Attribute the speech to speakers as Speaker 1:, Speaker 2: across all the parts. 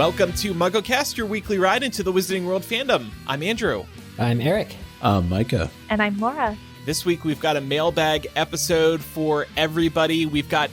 Speaker 1: Welcome to MuggleCast, your weekly ride into the Wizarding World fandom. I'm Andrew.
Speaker 2: I'm Eric.
Speaker 3: I'm Micah.
Speaker 4: And I'm Laura.
Speaker 1: This week we've got a mailbag episode for everybody. We got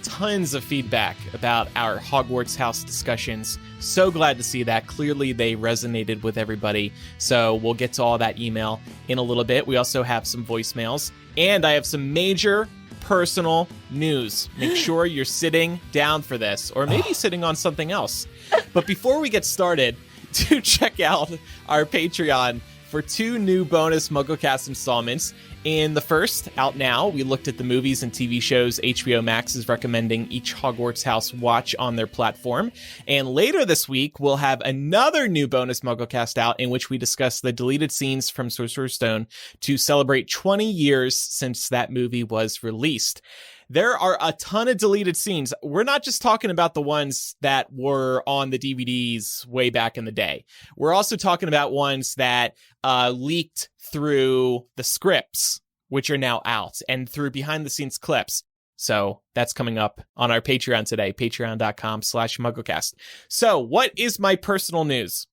Speaker 1: tons of feedback about our Hogwarts House discussions. So glad to see that. Clearly they resonated with everybody. So we'll get to all that email in a little bit. We also have some voicemails. And I have some major personal news. Make sure you're sitting down for this, or maybe sitting on something else. But before we get started, do check out our Patreon for 2 new bonus MuggleCast installments. In the first, out now, we looked at the movies and TV shows HBO Max is recommending each Hogwarts House watch on their platform. And later this week, we'll have another new bonus MuggleCast out in which we discuss the deleted scenes from Sorcerer's Stone to celebrate 20 years since that movie was released. There are a ton of deleted scenes. We're not just talking about the ones that were on the DVDs way back in the day. We're also talking about ones that leaked through the scripts, which are now out, and through behind-the-scenes clips. So that's coming up on our Patreon today, patreon.com/MuggleCast. So what is my personal news?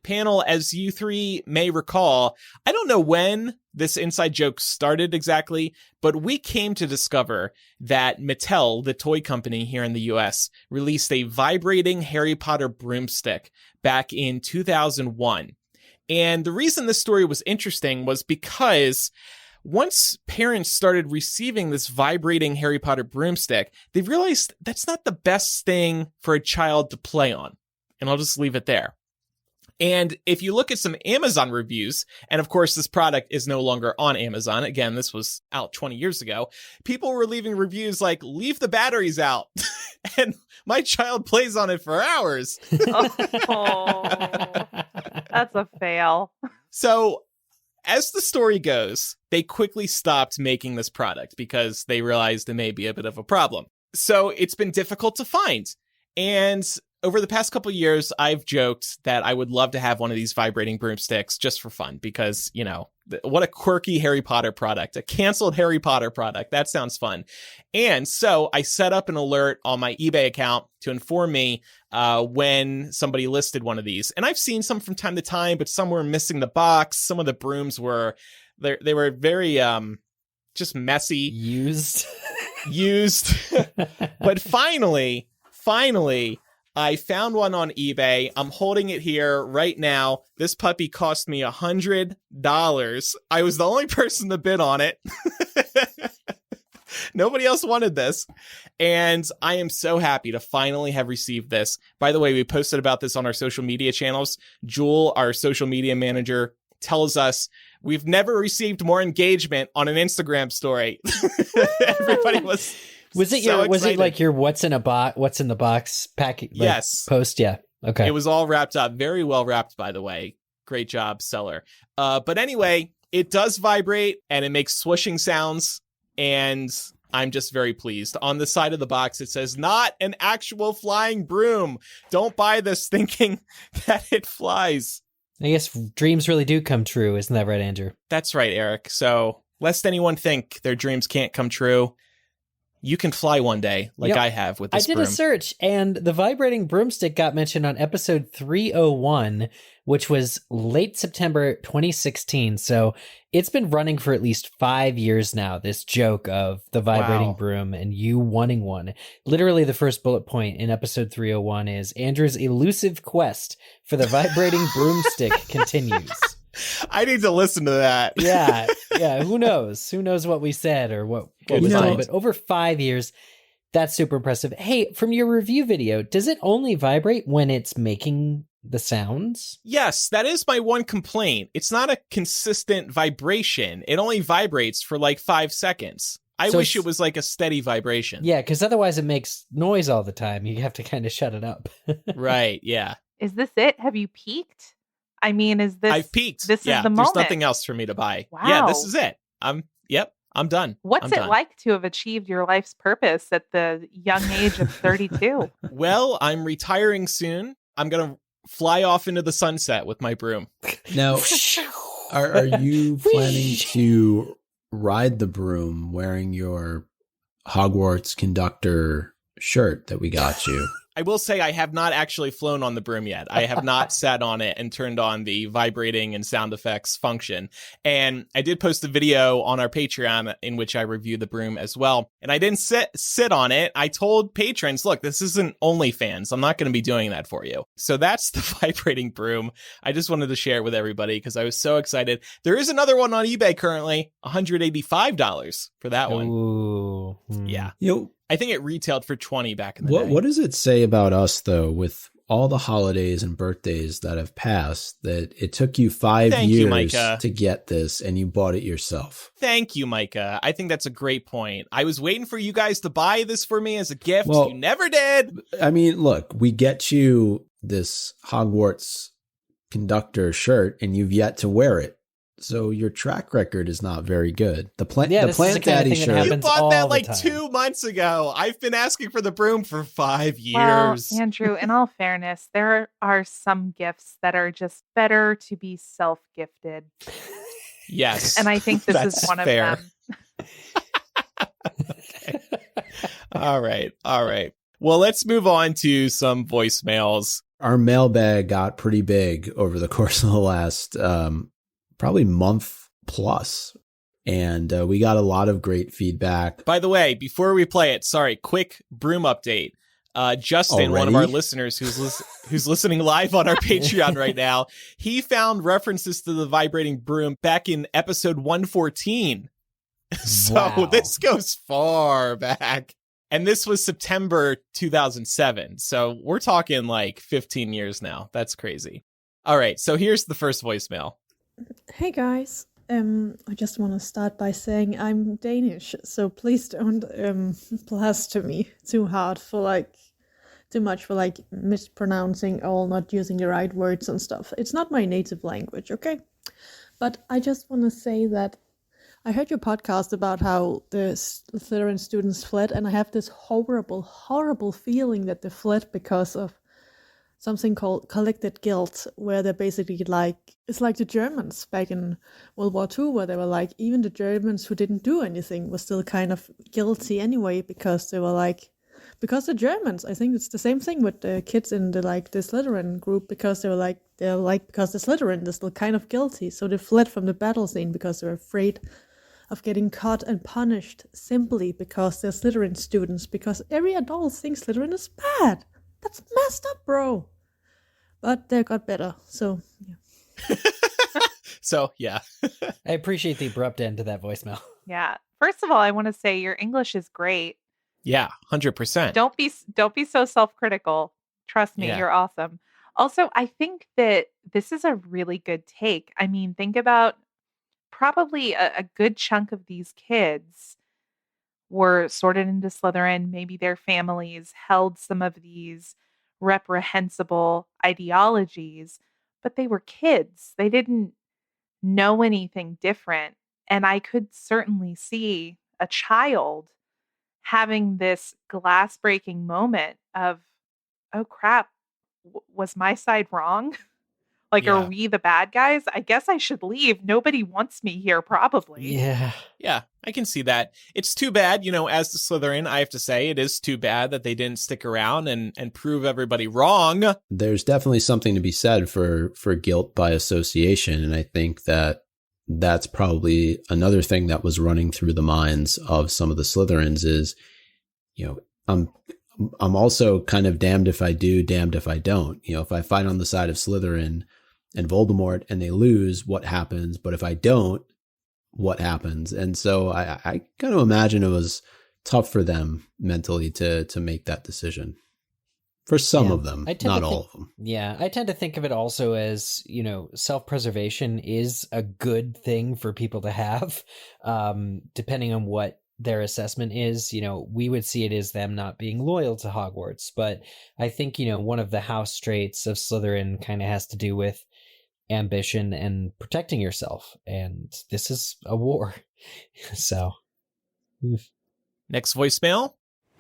Speaker 1: Panel, as you three may recall, I don't know when this inside joke started exactly, but we came to discover that Mattel, the toy company here in the US, released a vibrating Harry Potter broomstick back in 2001. And the reason this story was interesting was because once parents started receiving this vibrating Harry Potter broomstick, they realized that's not the best thing for a child to play on. And I'll just leave it there. And if you look at some Amazon reviews, and of course this product is no longer on Amazon, again, this was out 20 years ago, people were leaving reviews like, leave the batteries out, and my child plays on it for hours.
Speaker 4: Oh, that's a fail.
Speaker 1: So, as the story goes, they quickly stopped making this product because they realized it may be a bit of a problem. So it's been difficult to find. And over the past couple of years, I've joked that I would love to have one of these vibrating broomsticks just for fun because, you know, what a quirky Harry Potter product, a canceled Harry Potter product. That sounds fun. And so I set up an alert on my eBay account to inform me when somebody listed one of these. And I've seen some from time to time, but some were missing the box. Some of the brooms were, they were very just messy.
Speaker 2: Used.
Speaker 1: But finally, I found one on eBay. I'm holding it here right now. This puppy cost me $100. I was the only person to bid on it. Nobody else wanted this. And I am so happy to finally have received this. By the way, we posted about this on our social media channels. Jewel, our social media manager, tells us we've never received more engagement on an Instagram story. Everybody was...
Speaker 2: Was it like your what's in the box pack?
Speaker 1: Yes.
Speaker 2: Post? Yeah. Okay.
Speaker 1: It was all wrapped up. Very well wrapped, by the way. Great job, seller. But anyway, it does vibrate and it makes swooshing sounds. And I'm just very pleased. On the side of the box, it says, not an actual flying broom. Don't buy this thinking that it flies.
Speaker 2: I guess dreams really do come true. Isn't that right, Andrew?
Speaker 1: That's right, Eric. So lest anyone think their dreams can't come true, you can fly one day, like I have with this broom.
Speaker 2: I did a search, and the vibrating broomstick got mentioned on episode 301, which was late September 2016. So it's been running for at least 5 years now, this joke of the vibrating broom and you wanting one. Literally, the first bullet point in episode 301 is Andrew's elusive quest for the vibrating broomstick continues.
Speaker 1: I need to listen to that.
Speaker 2: Yeah. Who knows? Who knows what we said or what was done? But over 5 years, that's super impressive. Hey, from your review video, does it only vibrate when it's making the sounds?
Speaker 1: Yes, that is my one complaint. It's not a consistent vibration. It only vibrates for like 5 seconds. I wish it was like a steady vibration.
Speaker 2: Yeah, because otherwise it makes noise all the time. You have to kind of shut it up.
Speaker 1: Right, yeah.
Speaker 4: Is this it? Have you peaked? I mean, I've
Speaker 1: peaked.
Speaker 4: This is the moment.
Speaker 1: There's nothing else for me to buy.
Speaker 4: Wow.
Speaker 1: Yeah, this is it. I'm done.
Speaker 4: What's it like to have achieved your life's purpose at the young age of 32?
Speaker 1: Well, I'm retiring soon. I'm going to fly off into the sunset with my broom.
Speaker 3: Now, are you planning to ride the broom wearing your Hogwarts conductor shirt that we got you?
Speaker 1: I will say I have not actually flown on the broom yet. I have not sat on it and turned on the vibrating and sound effects function. And I did post a video on our Patreon in which I review the broom as well. And I didn't sit on it. I told patrons, look, this isn't OnlyFans. I'm not going to be doing that for you. So that's the vibrating broom. I just wanted to share it with everybody because I was so excited. There is another one on eBay currently, $185 for that one.
Speaker 2: Ooh.
Speaker 1: Yeah.
Speaker 3: You
Speaker 1: I think it retailed for $20 back in the
Speaker 3: know,
Speaker 1: day.
Speaker 3: what does it say about us, though, with all the holidays and birthdays that have passed, that it took you 5 years to get this and you bought it yourself?
Speaker 1: Thank you, Micah. I think that's a great point. I was waiting for you guys to buy this for me as a gift.
Speaker 3: Well,
Speaker 1: you never did.
Speaker 3: I mean, look, we get you this Hogwarts conductor shirt and you've yet to wear it. So your track record is not very good. The Plant Daddy shirt.
Speaker 1: You bought that like 2 months ago. I've been asking for the broom for 5 years.
Speaker 4: Well, Andrew, in all fairness, there are some gifts that are just better to be self-gifted.
Speaker 1: Yes.
Speaker 4: And I think this is one
Speaker 1: fair.
Speaker 4: of them.
Speaker 1: Okay. All right. Well, let's move on to some voicemails.
Speaker 3: Our mailbag got pretty big over the course of the last probably month plus. And we got a lot of great feedback.
Speaker 1: By the way, before we play it, quick broom update. Justin,
Speaker 3: Already?
Speaker 1: one of our listeners who's listening live on our Patreon right now, he found references to the vibrating broom back in episode 114. So
Speaker 2: Wow.
Speaker 1: This goes far back. And this was September 2007. So we're talking like 15 years now. That's crazy. All right. So here's the first voicemail.
Speaker 5: Hey guys, I just want to start by saying I'm Danish, so please don't plaster me too hard for too much for mispronouncing or not using the right words and stuff. It's not my native language, okay? But I just want to say that I heard your podcast about how the Slytherin students fled, and I have this horrible, horrible feeling that they fled because of something called collected guilt, where they're basically it's like the Germans back in World War II, where they were like, even the Germans who didn't do anything were still kind of guilty anyway, because they were because the Germans. I think it's the same thing with the kids in the Slytherin group, because because the Slytherin, they're still kind of guilty. So they fled from the battle scene because they're afraid of getting caught and punished simply because they're Slytherin students, because every adult thinks Slytherin is bad. That's messed up, bro. But they got better, so yeah.
Speaker 1: So, yeah.
Speaker 2: I appreciate the abrupt end to that voicemail.
Speaker 4: Yeah. First of all, I want to say your English is great.
Speaker 1: Yeah, 100%.
Speaker 4: Don't be so self-critical. Trust me,
Speaker 1: Yeah.
Speaker 4: You're awesome. Also, I think that this is a really good take. I mean, think about probably a good chunk of these kids were sorted into Slytherin. Maybe their families held some of these reprehensible ideologies, but they were kids. They didn't know anything different. And I could certainly see a child having this glass breaking moment of, oh crap, was my side wrong?
Speaker 1: Yeah.
Speaker 4: Are we the bad guys? I guess I should leave. Nobody wants me here, probably.
Speaker 2: Yeah.
Speaker 1: Yeah, I can see that. It's too bad, as the Slytherin, I have to say, it is too bad that they didn't stick around and prove everybody wrong.
Speaker 3: There's definitely something to be said for guilt by association. And I think that that's probably another thing that was running through the minds of some of the Slytherins is, I'm also kind of damned if I do, damned if I don't. If I fight on the side of Slytherin and Voldemort and they lose, what happens? But if I don't, what happens? And so I kind of imagine it was tough for them mentally to make that decision. For some of them, not all of them.
Speaker 2: Yeah, I tend to think of it also as, self-preservation is a good thing for people to have, depending on what their assessment is. We would see it as them not being loyal to Hogwarts. But I think, one of the house traits of Slytherin kind of has to do with ambition and protecting yourself. And this is a war. So.
Speaker 1: Next voicemail.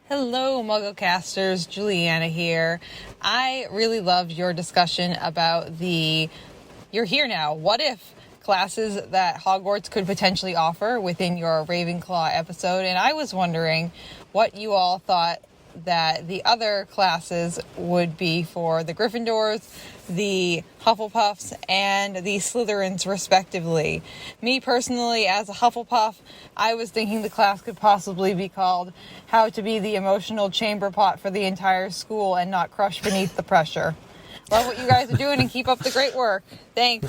Speaker 6: Hello, MuggleCasters. Juliana here. I really loved your discussion about You're Here Now, what if classes that Hogwarts could potentially offer within your Ravenclaw episode. And I was wondering what you all thought that the other classes would be for the Gryffindors, the Hufflepuffs, and the Slytherins, respectively. Me personally, as a Hufflepuff, I was thinking the class could possibly be called How to Be the Emotional Chamber Pot for the Entire School and Not Crush Beneath the Pressure. Love what you guys are doing and keep up the great work. Thanks.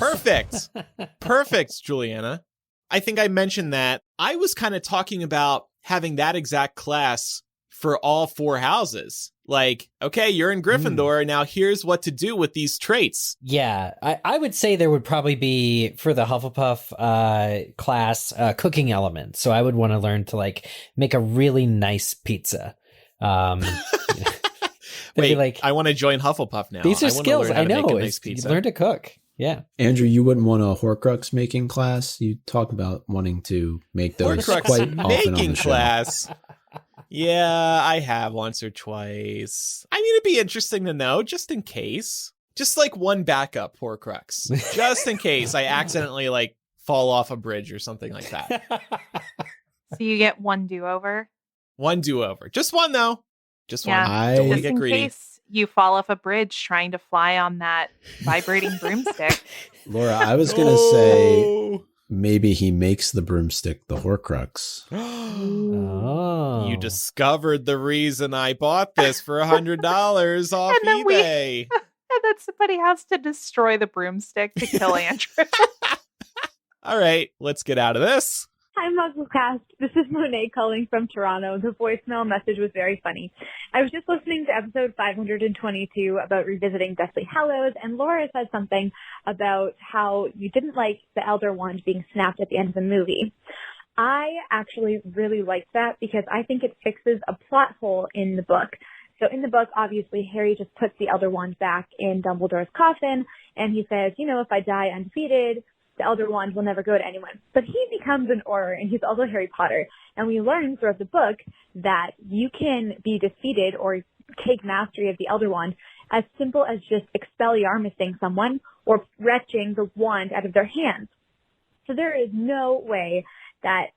Speaker 1: Perfect, Juliana. I think I mentioned that. I was kind of talking about having that exact class for all 4 houses. Like, okay, you're in Gryffindor, now here's what to do with these traits.
Speaker 2: Yeah, I would say there would probably be, for the Hufflepuff class, cooking element. So I would want to learn to, like, make a really nice pizza.
Speaker 1: Wait,
Speaker 2: like,
Speaker 1: I want to join Hufflepuff now.
Speaker 2: These are skills, I know.
Speaker 1: Nice pizza.
Speaker 2: You learn to cook. Yeah.
Speaker 3: Andrew, you wouldn't want a Horcrux making class? You talk about wanting to make those
Speaker 1: Horcrux
Speaker 3: quite often
Speaker 1: making
Speaker 3: on the show.
Speaker 1: class. Yeah, I have once or twice. I mean, it'd be interesting to know, just in case. Just like one backup Horcrux. Just in case I accidentally, like, fall off a bridge or something like that.
Speaker 4: So you get one do-over?
Speaker 1: One do-over. Just one, though. Just one.
Speaker 3: I-
Speaker 1: Don't
Speaker 4: Just
Speaker 1: get
Speaker 4: in
Speaker 1: greedy.
Speaker 4: case you fall off a bridge trying to fly on that vibrating broomstick.
Speaker 3: Laura, I was going to say maybe he makes the broomstick the Horcrux.
Speaker 2: Oh.
Speaker 1: You discovered the reason I bought this for $100 off
Speaker 4: And then
Speaker 1: eBay.
Speaker 4: And then somebody has to destroy the broomstick to kill Andrew.
Speaker 1: All right, let's get out of this.
Speaker 7: Hi, MuggleCast. This is Monet calling from Toronto. The voicemail message was very funny. I was just listening to episode 522 about revisiting Deathly Hallows, and Laura said something about how you didn't like the Elder Wand being snapped at the end of the movie. I actually really liked that because I think it fixes a plot hole in the book. So in the book, obviously, Harry just puts the Elder Wand back in Dumbledore's coffin, and he says, you know, if I die undefeated, the Elder Wand will never go to anyone. But he becomes an Auror, and he's also Harry Potter. And we learn throughout the book that you can be defeated or take mastery of the Elder Wand as simple as just Expelliarmusing someone or wrenching the wand out of their hands. So there is no way that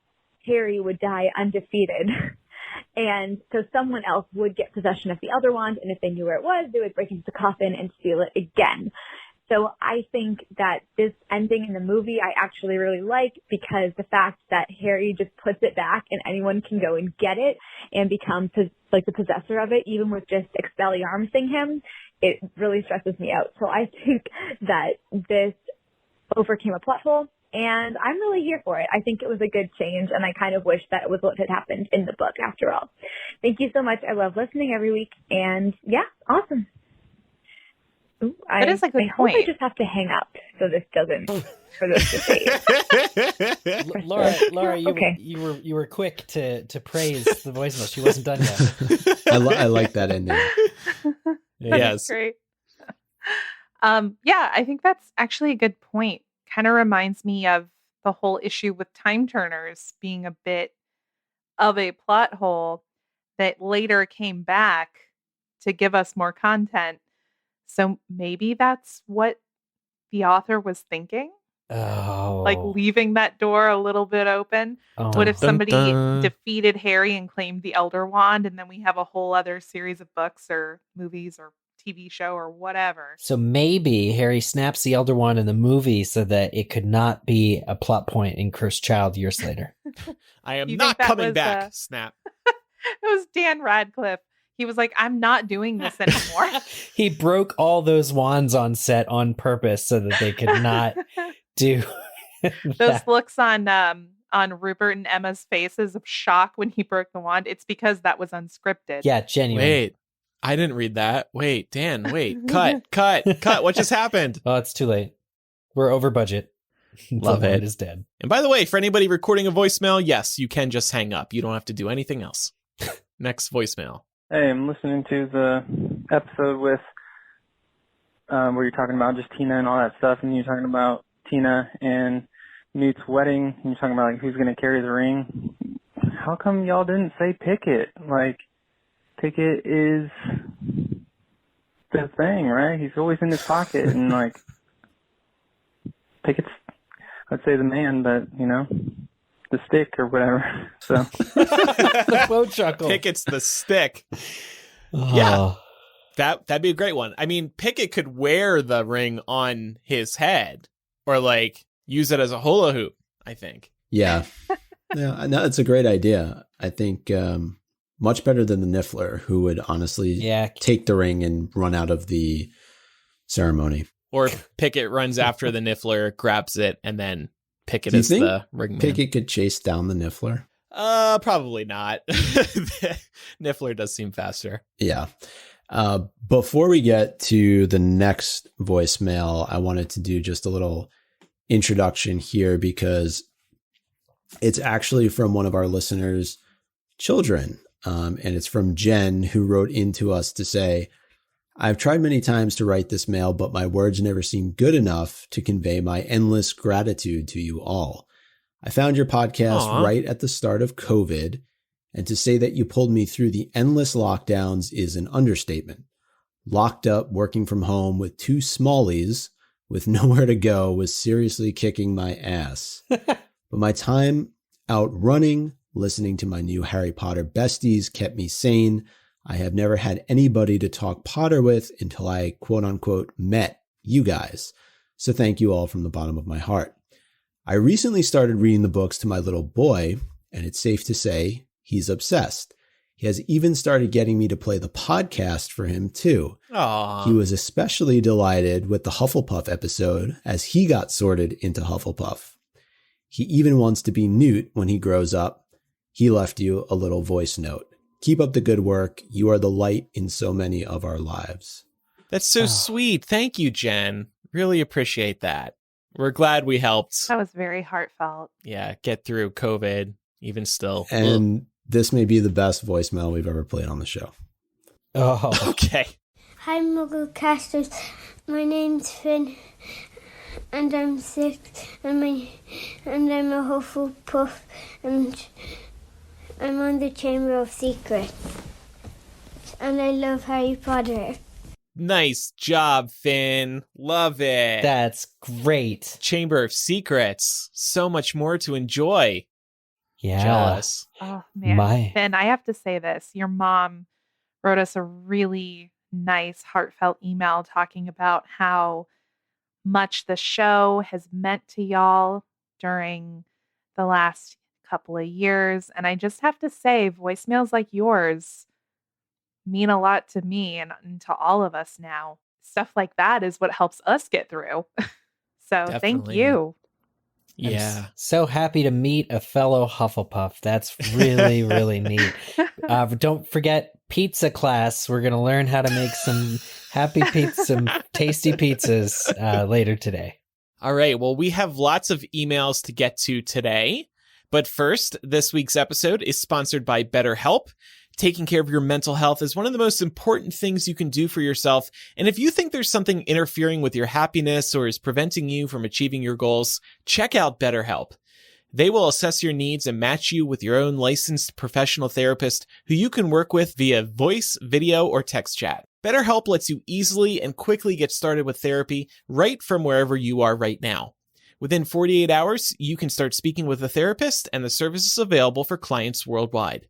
Speaker 7: Harry would die undefeated. And so someone else would get possession of the Elder Wand, and if they knew where it was, they would break into the coffin and steal it again. So I think that this ending in the movie I actually really like because the fact that Harry just puts it back and anyone can go and get it and become like the possessor of it, even with just Expelliarmusing him, it really stresses me out. So I think that this overcame a plot hole, and I'm really here for it. I think it was a good change, and I kind of wish that it was what had happened in the book after all. Thank you so much. I love listening every week, and yeah, awesome. Ooh,
Speaker 4: That is a good
Speaker 7: I hope I
Speaker 4: point.
Speaker 7: just have to hang up so this doesn't, for this to save.
Speaker 2: Laura, you were quick to praise the voicemail. She wasn't done yet.
Speaker 3: I like that ending.
Speaker 1: Yes.
Speaker 4: Great. Yeah, I think that's actually a good point. Kind of reminds me of the whole issue with time turners being a bit of a plot hole that later came back to give us more content. So maybe that's what the author was thinking?
Speaker 2: Oh.
Speaker 4: Like leaving that door a little bit open?
Speaker 2: Oh.
Speaker 4: What if somebody
Speaker 1: Dun, dun.
Speaker 4: defeated Harry and claimed the Elder Wand, and then we have a whole other series of books or movies or TV show or whatever?
Speaker 2: So maybe Harry snaps the Elder Wand in the movie so that it could not be a plot point in Cursed Child years later.
Speaker 1: I am
Speaker 4: You
Speaker 1: not
Speaker 4: think that
Speaker 1: coming
Speaker 4: was,
Speaker 1: back. Snap.
Speaker 4: It was Dan Radcliffe. He was like, I'm not doing this anymore.
Speaker 2: He broke all those wands on set on purpose so that they could not do
Speaker 4: Those
Speaker 2: that.
Speaker 4: looks on Rupert and Emma's faces of shock when he broke the wand. It's because that was unscripted.
Speaker 2: Yeah, genuine.
Speaker 1: Wait, I didn't read that. Wait, Dan, wait. Cut. What just happened?
Speaker 2: Oh, it's too late. We're over budget.
Speaker 1: Love
Speaker 2: The
Speaker 1: it.
Speaker 2: wand is dead.
Speaker 1: And by the way, for anybody recording a voicemail, yes, you can just hang up. You don't have to do anything else. Next voicemail.
Speaker 8: Hey, I'm listening to the episode with where you're talking about just Tina and all that stuff, and you're talking about Tina and Newt's wedding, and you're talking about like who's going to carry the ring. How come y'all didn't say Pickett? Like, Pickett is the thing, right? He's always in his pocket, and like Pickett's, I'd say the man, but you know, the stick or whatever. So
Speaker 2: The quote chuckle.
Speaker 1: Pickett's the stick. Yeah. That'd be a great one. I mean, Pickett could wear the ring on his head or like use it as a hula hoop, I think.
Speaker 3: Yeah. Yeah, no, it's a great idea. I think much better than the Niffler, who would honestly take the ring and run out of the ceremony.
Speaker 1: Or Pickett runs after the Niffler, grabs it, and then Pickett is the ringman.
Speaker 3: Pickett could chase down the Niffler?
Speaker 1: Probably not. Niffler does seem faster.
Speaker 3: Yeah. Before we get to the next voicemail, I wanted to do just a little introduction here because it's actually from one of our listeners' children. And it's from Jen, who wrote into us to say, I've tried many times to write this mail, but my words never seem good enough to convey my endless gratitude to you all. I found your podcast right at the start of COVID, and to say that you pulled me through the endless lockdowns is an understatement. Locked up, working from home with two smallies with nowhere to go was seriously kicking my ass. But my time out running, listening to my new Harry Potter besties kept me sane. I have never had anybody to talk Potter with until I, quote unquote, met you guys. So thank you all from the bottom of my heart. I recently started reading the books to my little boy, and it's safe to say he's obsessed. He has even started getting me to play the podcast for him too.
Speaker 1: Aww.
Speaker 3: He was especially delighted with the Hufflepuff episode as he got sorted into Hufflepuff. He even wants to be Newt when he grows up. He left you a little voice note. Keep up the good work. You are the light in so many of our lives.
Speaker 1: That's so sweet. Thank you, Jen. Really appreciate that. We're glad we helped.
Speaker 4: That was very heartfelt.
Speaker 1: Yeah, get through COVID, even still.
Speaker 3: And this may be the best voicemail we've ever played on the show.
Speaker 2: Oh,
Speaker 1: okay.
Speaker 9: Hi, MuggleCasters. My name's Finn, and I'm 6, and I'm a Hufflepuff, and I'm on the Chamber of Secrets, and I love Harry Potter.
Speaker 1: Nice job, Finn. Love it.
Speaker 2: That's great.
Speaker 1: Chamber of Secrets. So much more to enjoy.
Speaker 2: Yeah.
Speaker 1: Jealous.
Speaker 4: Oh, man. Finn, I have to say this. Your mom wrote us a really nice, heartfelt email talking about how much the show has meant to y'all during the last couple of years. And I just have to say, voicemails like yours mean a lot to me and to all of us now. Stuff like that is what helps us get through. So
Speaker 1: Definitely.
Speaker 4: Thank you.
Speaker 1: Yeah.
Speaker 2: I'm so happy to meet a fellow Hufflepuff. That's really, really neat. Don't forget pizza class. We're going to learn how to make some some tasty pizzas later today.
Speaker 1: All right. Well, we have lots of emails to get to today. But first, this week's episode is sponsored by BetterHelp. Taking care of your mental health is one of the most important things you can do for yourself. And if you think there's something interfering with your happiness or is preventing you from achieving your goals, check out BetterHelp. They will assess your needs and match you with your own licensed professional therapist who you can work with via voice, video, or text chat. BetterHelp lets you easily and quickly get started with therapy right from wherever you are right now. Within 48 hours, you can start speaking with a therapist, and the service is available for clients worldwide.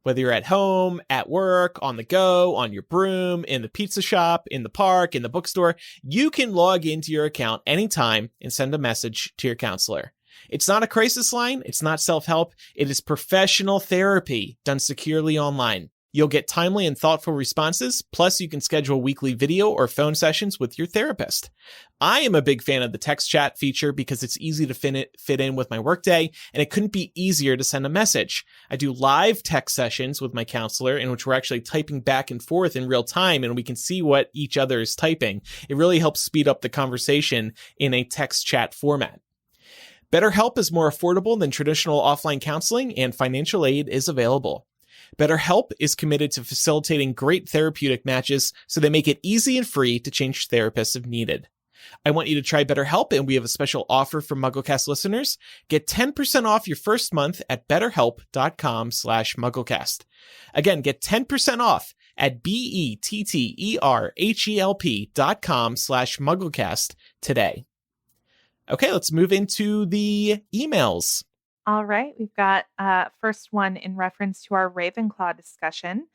Speaker 1: Whether you're at home, at work, on the go, on your broom, in the pizza shop, in the park, in the bookstore, you can log into your account anytime and send a message to your counselor. It's not a crisis line. It's not self-help. It is professional therapy done securely online. You'll get timely and thoughtful responses, plus you can schedule weekly video or phone sessions with your therapist. I am a big fan of the text chat feature because it's easy to fit in with my workday, and it couldn't be easier to send a message. I do live text sessions with my counselor in which we're actually typing back and forth in real time, and we can see what each other is typing. It really helps speed up the conversation in a text chat format. BetterHelp is more affordable than traditional offline counseling, and financial aid is available. BetterHelp is committed to facilitating great therapeutic matches, so they make it easy and free to change therapists if needed. I want you to try BetterHelp, and we have a special offer for MuggleCast listeners. Get 10% off your first month at betterhelp.com/MuggleCast. Again, get 10% off at betterhelp.com/MuggleCast today. Okay, let's move into the emails.
Speaker 4: All right. We've got first one in reference to our Ravenclaw discussion.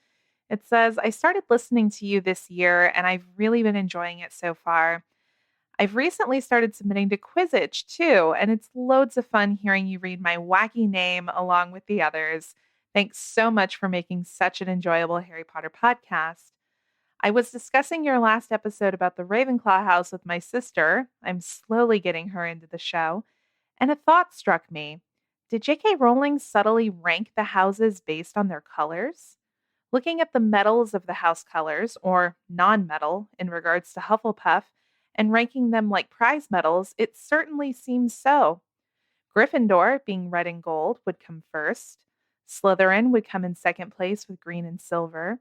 Speaker 4: It says, I started listening to you this year and I've really been enjoying it so far. I've recently started submitting to Quizzitch too, and it's loads of fun hearing you read my wacky name along with the others. Thanks so much for making such an enjoyable Harry Potter podcast. I was discussing your last episode about the Ravenclaw house with my sister. I'm slowly getting her into the show. And a thought struck me. Did J.K. Rowling subtly rank the houses based on their colors? Looking at the medals of the house colors, or non-medal in regards to Hufflepuff, and ranking them like prize medals, it certainly seems so. Gryffindor, being red and gold, would come first. Slytherin would come in second place with green and silver.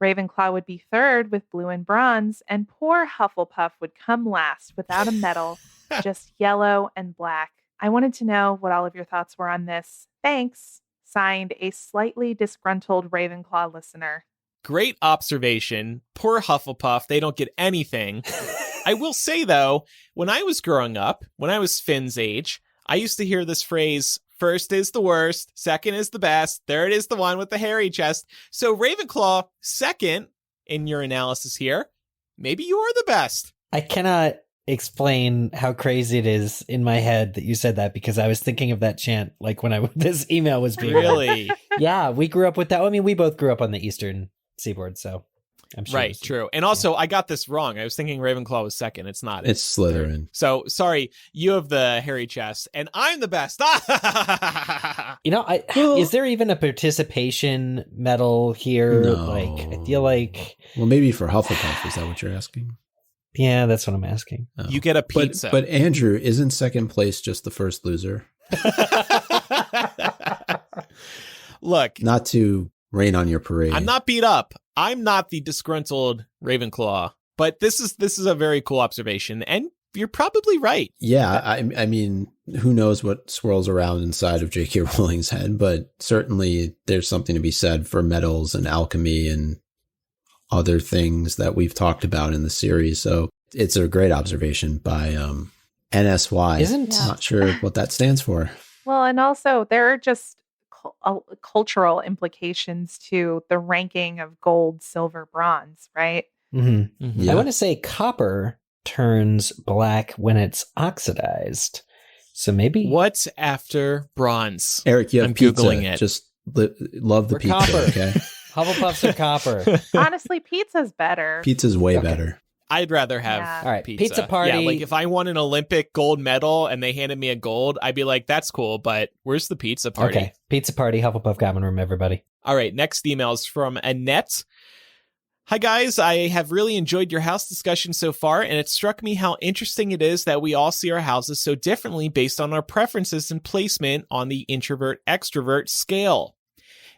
Speaker 4: Ravenclaw would be third with blue and bronze, and poor Hufflepuff would come last without a medal, just yellow and black. I wanted to know what all of your thoughts were on this. Thanks. Signed, a slightly disgruntled Ravenclaw listener.
Speaker 1: Great observation. Poor Hufflepuff. They don't get anything. I will say, though, when I was growing up, when I was Finn's age, I used to hear this phrase, first is the worst, second is the best, third is the one with the hairy chest. So Ravenclaw, second in your analysis here, maybe you are the best.
Speaker 2: I cannot explain how crazy it is in my head that you said that, because I was thinking of that chant like when this email was being
Speaker 1: Really?
Speaker 2: Yeah, we grew up with that. I mean, we both grew up on the Eastern Seaboard, so I'm sure.
Speaker 1: Right, true. And also, I got this wrong. I was thinking Ravenclaw was second. It's not.
Speaker 3: It's Slytherin.
Speaker 1: So, sorry, you have the hairy chest, and I'm the best.
Speaker 2: Is there even a participation medal here?
Speaker 3: No.
Speaker 2: Like, I feel like...
Speaker 3: Well, maybe for Hufflepuff, is that what you're asking?
Speaker 2: Yeah, that's what I'm asking.
Speaker 3: Oh.
Speaker 1: You get a pizza.
Speaker 3: But Andrew, isn't second place just the first loser?
Speaker 1: Look.
Speaker 3: Not to rain on your parade.
Speaker 1: I'm not beat up. I'm not the disgruntled Ravenclaw. But this is a very cool observation, and you're probably right.
Speaker 3: Yeah, I mean, who knows what swirls around inside of J.K. Rowling's head, but certainly there's something to be said for metals and alchemy and other things that we've talked about in the series. So it's a great observation by NSY. Not sure what that stands for.
Speaker 4: Well, and also there are just cultural implications to the ranking of gold, silver, bronze, right?
Speaker 2: Mm-hmm.
Speaker 3: Mm-hmm. Yeah.
Speaker 2: I want to say copper turns black when it's oxidized. So maybe...
Speaker 1: What's after bronze?
Speaker 3: Eric, you have
Speaker 1: I'm
Speaker 3: pizza.
Speaker 1: Googling it.
Speaker 3: Just love the
Speaker 2: We're
Speaker 3: pizza,
Speaker 2: copper.
Speaker 3: okay?
Speaker 2: Hufflepuffs are copper.
Speaker 4: Honestly, pizza's better.
Speaker 3: Pizza's way better.
Speaker 1: I'd rather have
Speaker 2: All right,
Speaker 1: pizza.
Speaker 2: pizza party.
Speaker 1: Yeah, like if I won an Olympic gold medal and they handed me a gold, I'd be like, that's cool, but where's the pizza party?
Speaker 2: Okay, pizza party, Hufflepuff Common Room, everybody.
Speaker 1: All right, next email is from Annette. Hi, guys. I have really enjoyed your house discussion so far, and it struck me how interesting it is that we all see our houses so differently based on our preferences and placement on the introvert-extrovert scale.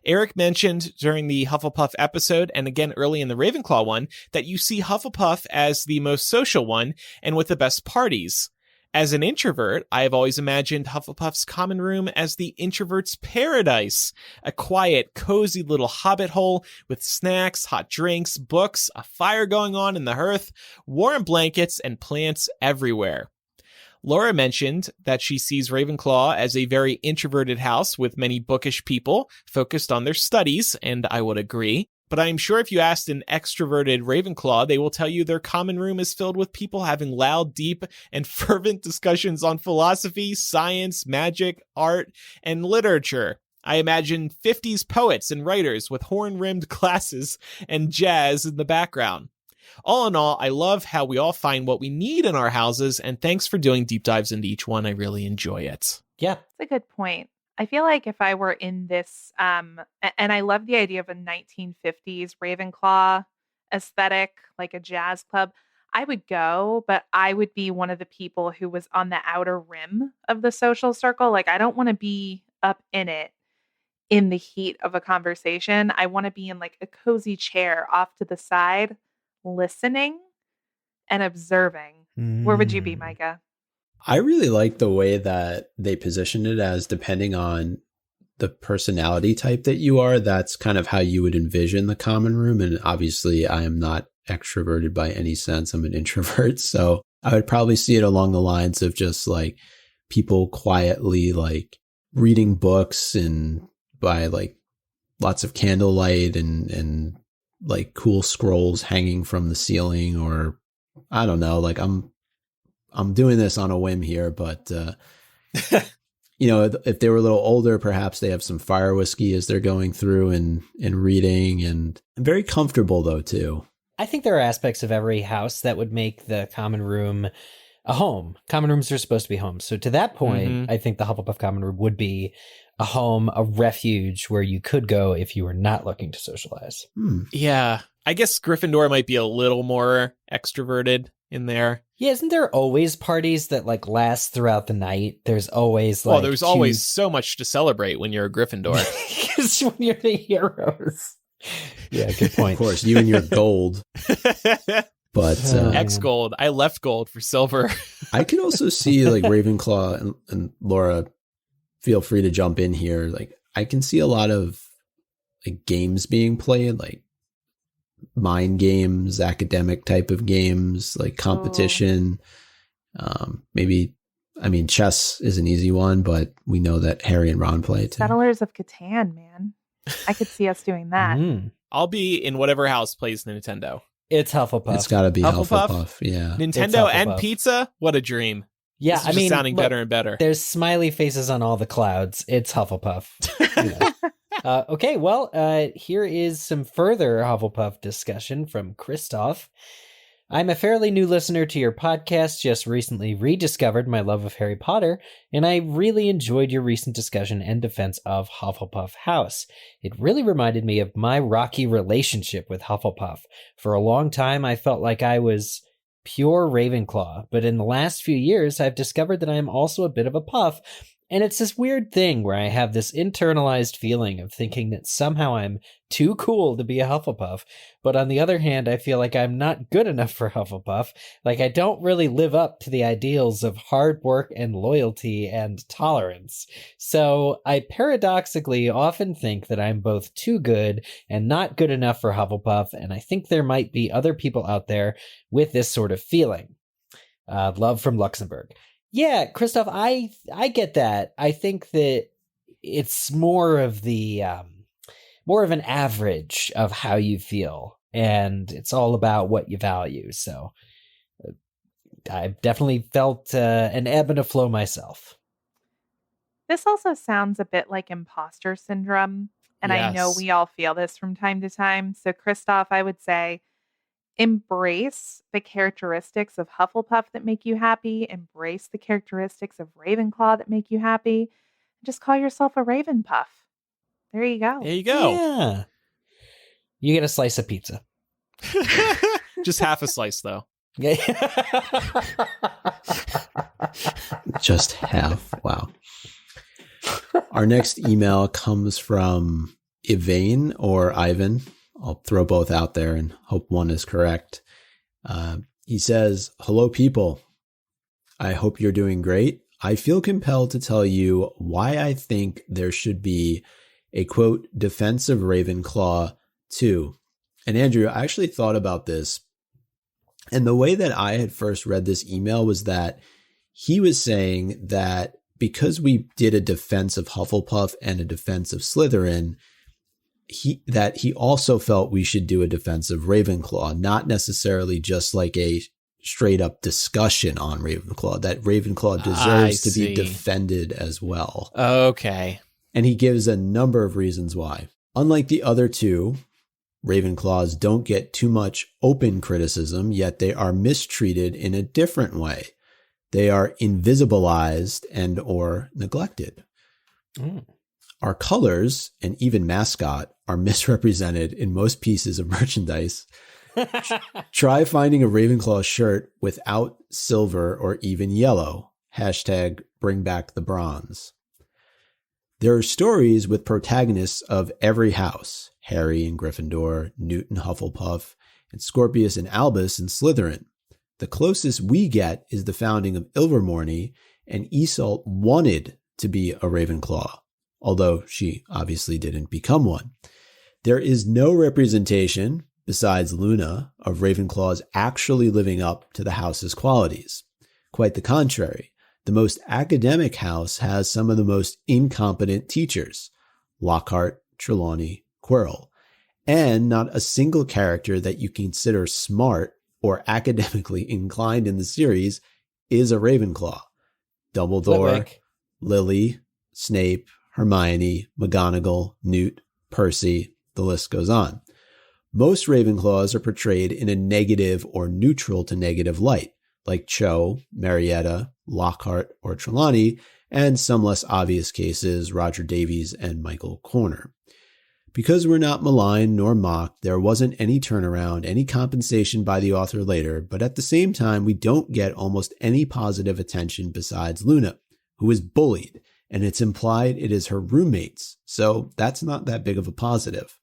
Speaker 1: Eric mentioned during the Hufflepuff episode, and again early in the Ravenclaw one, that you see Hufflepuff as the most social one and with the best parties. As an introvert, I have always imagined Hufflepuff's common room as the introvert's paradise, a quiet, cozy little hobbit hole with snacks, hot drinks, books, a fire going on in the hearth, warm blankets, and plants everywhere. Laura mentioned that she sees Ravenclaw as a very introverted house with many bookish people focused on their studies, and I would agree. But I'm sure if you asked an extroverted Ravenclaw, they will tell you their common room is filled with people having loud, deep, and fervent discussions on philosophy, science, magic, art, and literature. I imagine 50s poets and writers with horn-rimmed glasses and jazz in the background. All in all, I love how we all find what we need in our houses, and thanks for doing deep dives into each one. I really enjoy it.
Speaker 2: Yeah.
Speaker 4: That's a good point. I feel like if I were in this, and I love the idea of a 1950s Ravenclaw aesthetic, like a jazz club, I would go, but I would be one of the people who was on the outer rim of the social circle. Like, I don't want to be up in it in the heat of a conversation. I want to be in like a cozy chair off to the side, listening and observing. Where would you be, Micah?
Speaker 3: I really like the way that they positioned it as depending on the personality type that you are. That's kind of how you would envision the common room. And obviously I am not extroverted by any sense. I'm an introvert. So I would probably see it along the lines of just like people quietly like reading books and by like lots of candlelight and like cool scrolls hanging from the ceiling, or I don't know, like I'm doing this on a whim here, but you know, if they were a little older, perhaps they have some fire whiskey as they're going through and reading, and very comfortable though too.
Speaker 2: I think there are aspects of every house that would make the common room a home. Common rooms are supposed to be homes. So to that point, I think the Hufflepuff common room would be a home, a refuge where you could go if you were not looking to socialize.
Speaker 1: Yeah. I guess Gryffindor might be a little more extroverted in there.
Speaker 2: Yeah, isn't there always parties that like last throughout the night? There's always like...
Speaker 1: Well, there's always so much to celebrate when you're a Gryffindor.
Speaker 2: Because when you're the heroes. Yeah, good point.
Speaker 3: Of course, you and your gold. But
Speaker 1: X-Gold. I left gold for silver.
Speaker 3: I can also see like Ravenclaw and Laura, feel free to jump in here. Like I can see a lot of like games being played, like mind games, academic type of games, like competition. Maybe, I mean, chess is an easy one, but we know that Harry and Ron play too.
Speaker 4: Settlers of Catan, man. I could see us doing that.
Speaker 1: I'll be in whatever house plays Nintendo.
Speaker 2: It's Hufflepuff.
Speaker 3: It's got to be Hufflepuff. Yeah.
Speaker 1: Nintendo and pizza? What a dream.
Speaker 2: Yeah,
Speaker 1: I mean, sounding better and better.
Speaker 2: There's smiley faces on all the clouds. It's Hufflepuff. Okay, well, here is some further Hufflepuff discussion from Christoph. I'm a fairly new listener to your podcast, just recently rediscovered my love of Harry Potter, and I really enjoyed your recent discussion and defense of Hufflepuff House. It really reminded me of my rocky relationship with Hufflepuff. For a long time, I felt like I was pure Ravenclaw, but in the last few years, I've discovered that I am also a bit of a Puff, and it's this weird thing where I have this internalized feeling of thinking that somehow I'm too cool to be a Hufflepuff, but on the other hand, I feel like I'm not good enough for Hufflepuff. Like I don't really live up to the ideals of hard work and loyalty and tolerance. So I paradoxically often think that I'm both too good and not good enough for Hufflepuff, and I think there might be other people out there with this sort of feeling. Love from Luxembourg. Yeah, Christoph, I get that. I think that it's more of the more of an average of how you feel, and it's all about what you value. So I've definitely felt an ebb and a flow myself.
Speaker 4: This also sounds a bit like imposter syndrome, and I know we all feel this from time to time. So, Christoph, I would say, embrace the characteristics of Hufflepuff that make you happy. Embrace the characteristics of Ravenclaw that make you happy. Just call yourself a Ravenpuff. There you go.
Speaker 1: There you go.
Speaker 2: Yeah. You get a slice of pizza.
Speaker 1: Just half a slice, though.
Speaker 3: Just half. Wow. Our next email comes from Yvain or Ivan. I'll throw both out there and hope one is correct. He says, "Hello, people. I hope you're doing great. I feel compelled to tell you why I think there should be a, quote, defense of Ravenclaw 2. And Andrew, I actually thought about this. And the way that I had first read this email was that he was saying that because we did a defense of Hufflepuff and a defense of Slytherin, he also felt we should do a defense of Ravenclaw, not necessarily just like a straight up discussion on Ravenclaw, that Ravenclaw deserves to be defended as well.
Speaker 1: Okay.
Speaker 3: And he gives a number of reasons why. Unlike the other two, Ravenclaws don't get too much open criticism, yet they are mistreated in a different way. They are invisibilized and or neglected. Our colors and even mascot are misrepresented in most pieces of merchandise. Try finding a Ravenclaw shirt without silver or even yellow. Hashtag bring back the bronze. There are stories with protagonists of every house. Harry in Gryffindor, Newt in Hufflepuff, and Scorpius and Albus in Slytherin. The closest we get is the founding of Ilvermorny, and Iseult wanted to be a Ravenclaw, although she obviously didn't become one. There is no representation, besides Luna, of Ravenclaws actually living up to the house's qualities. Quite the contrary. The most academic house has some of the most incompetent teachers, Lockhart, Trelawney, Quirrell. And not a single character that you consider smart or academically inclined in the series is a Ravenclaw. Dumbledore,
Speaker 2: Flitwick.
Speaker 3: Lily, Snape, Hermione, McGonagall, Newt, Percy, the list goes on. Most Ravenclaws are portrayed in a negative or neutral to negative light, like Cho, Marietta, Lockhart, or Trelawney, and some less obvious cases, Roger Davies and Michael Corner. Because we're not maligned nor mocked, there wasn't any turnaround, any compensation by the author later, but at the same time, we don't get almost any positive attention besides Luna, who is bullied, and it's implied it is her roommates, so that's not that big of a positive.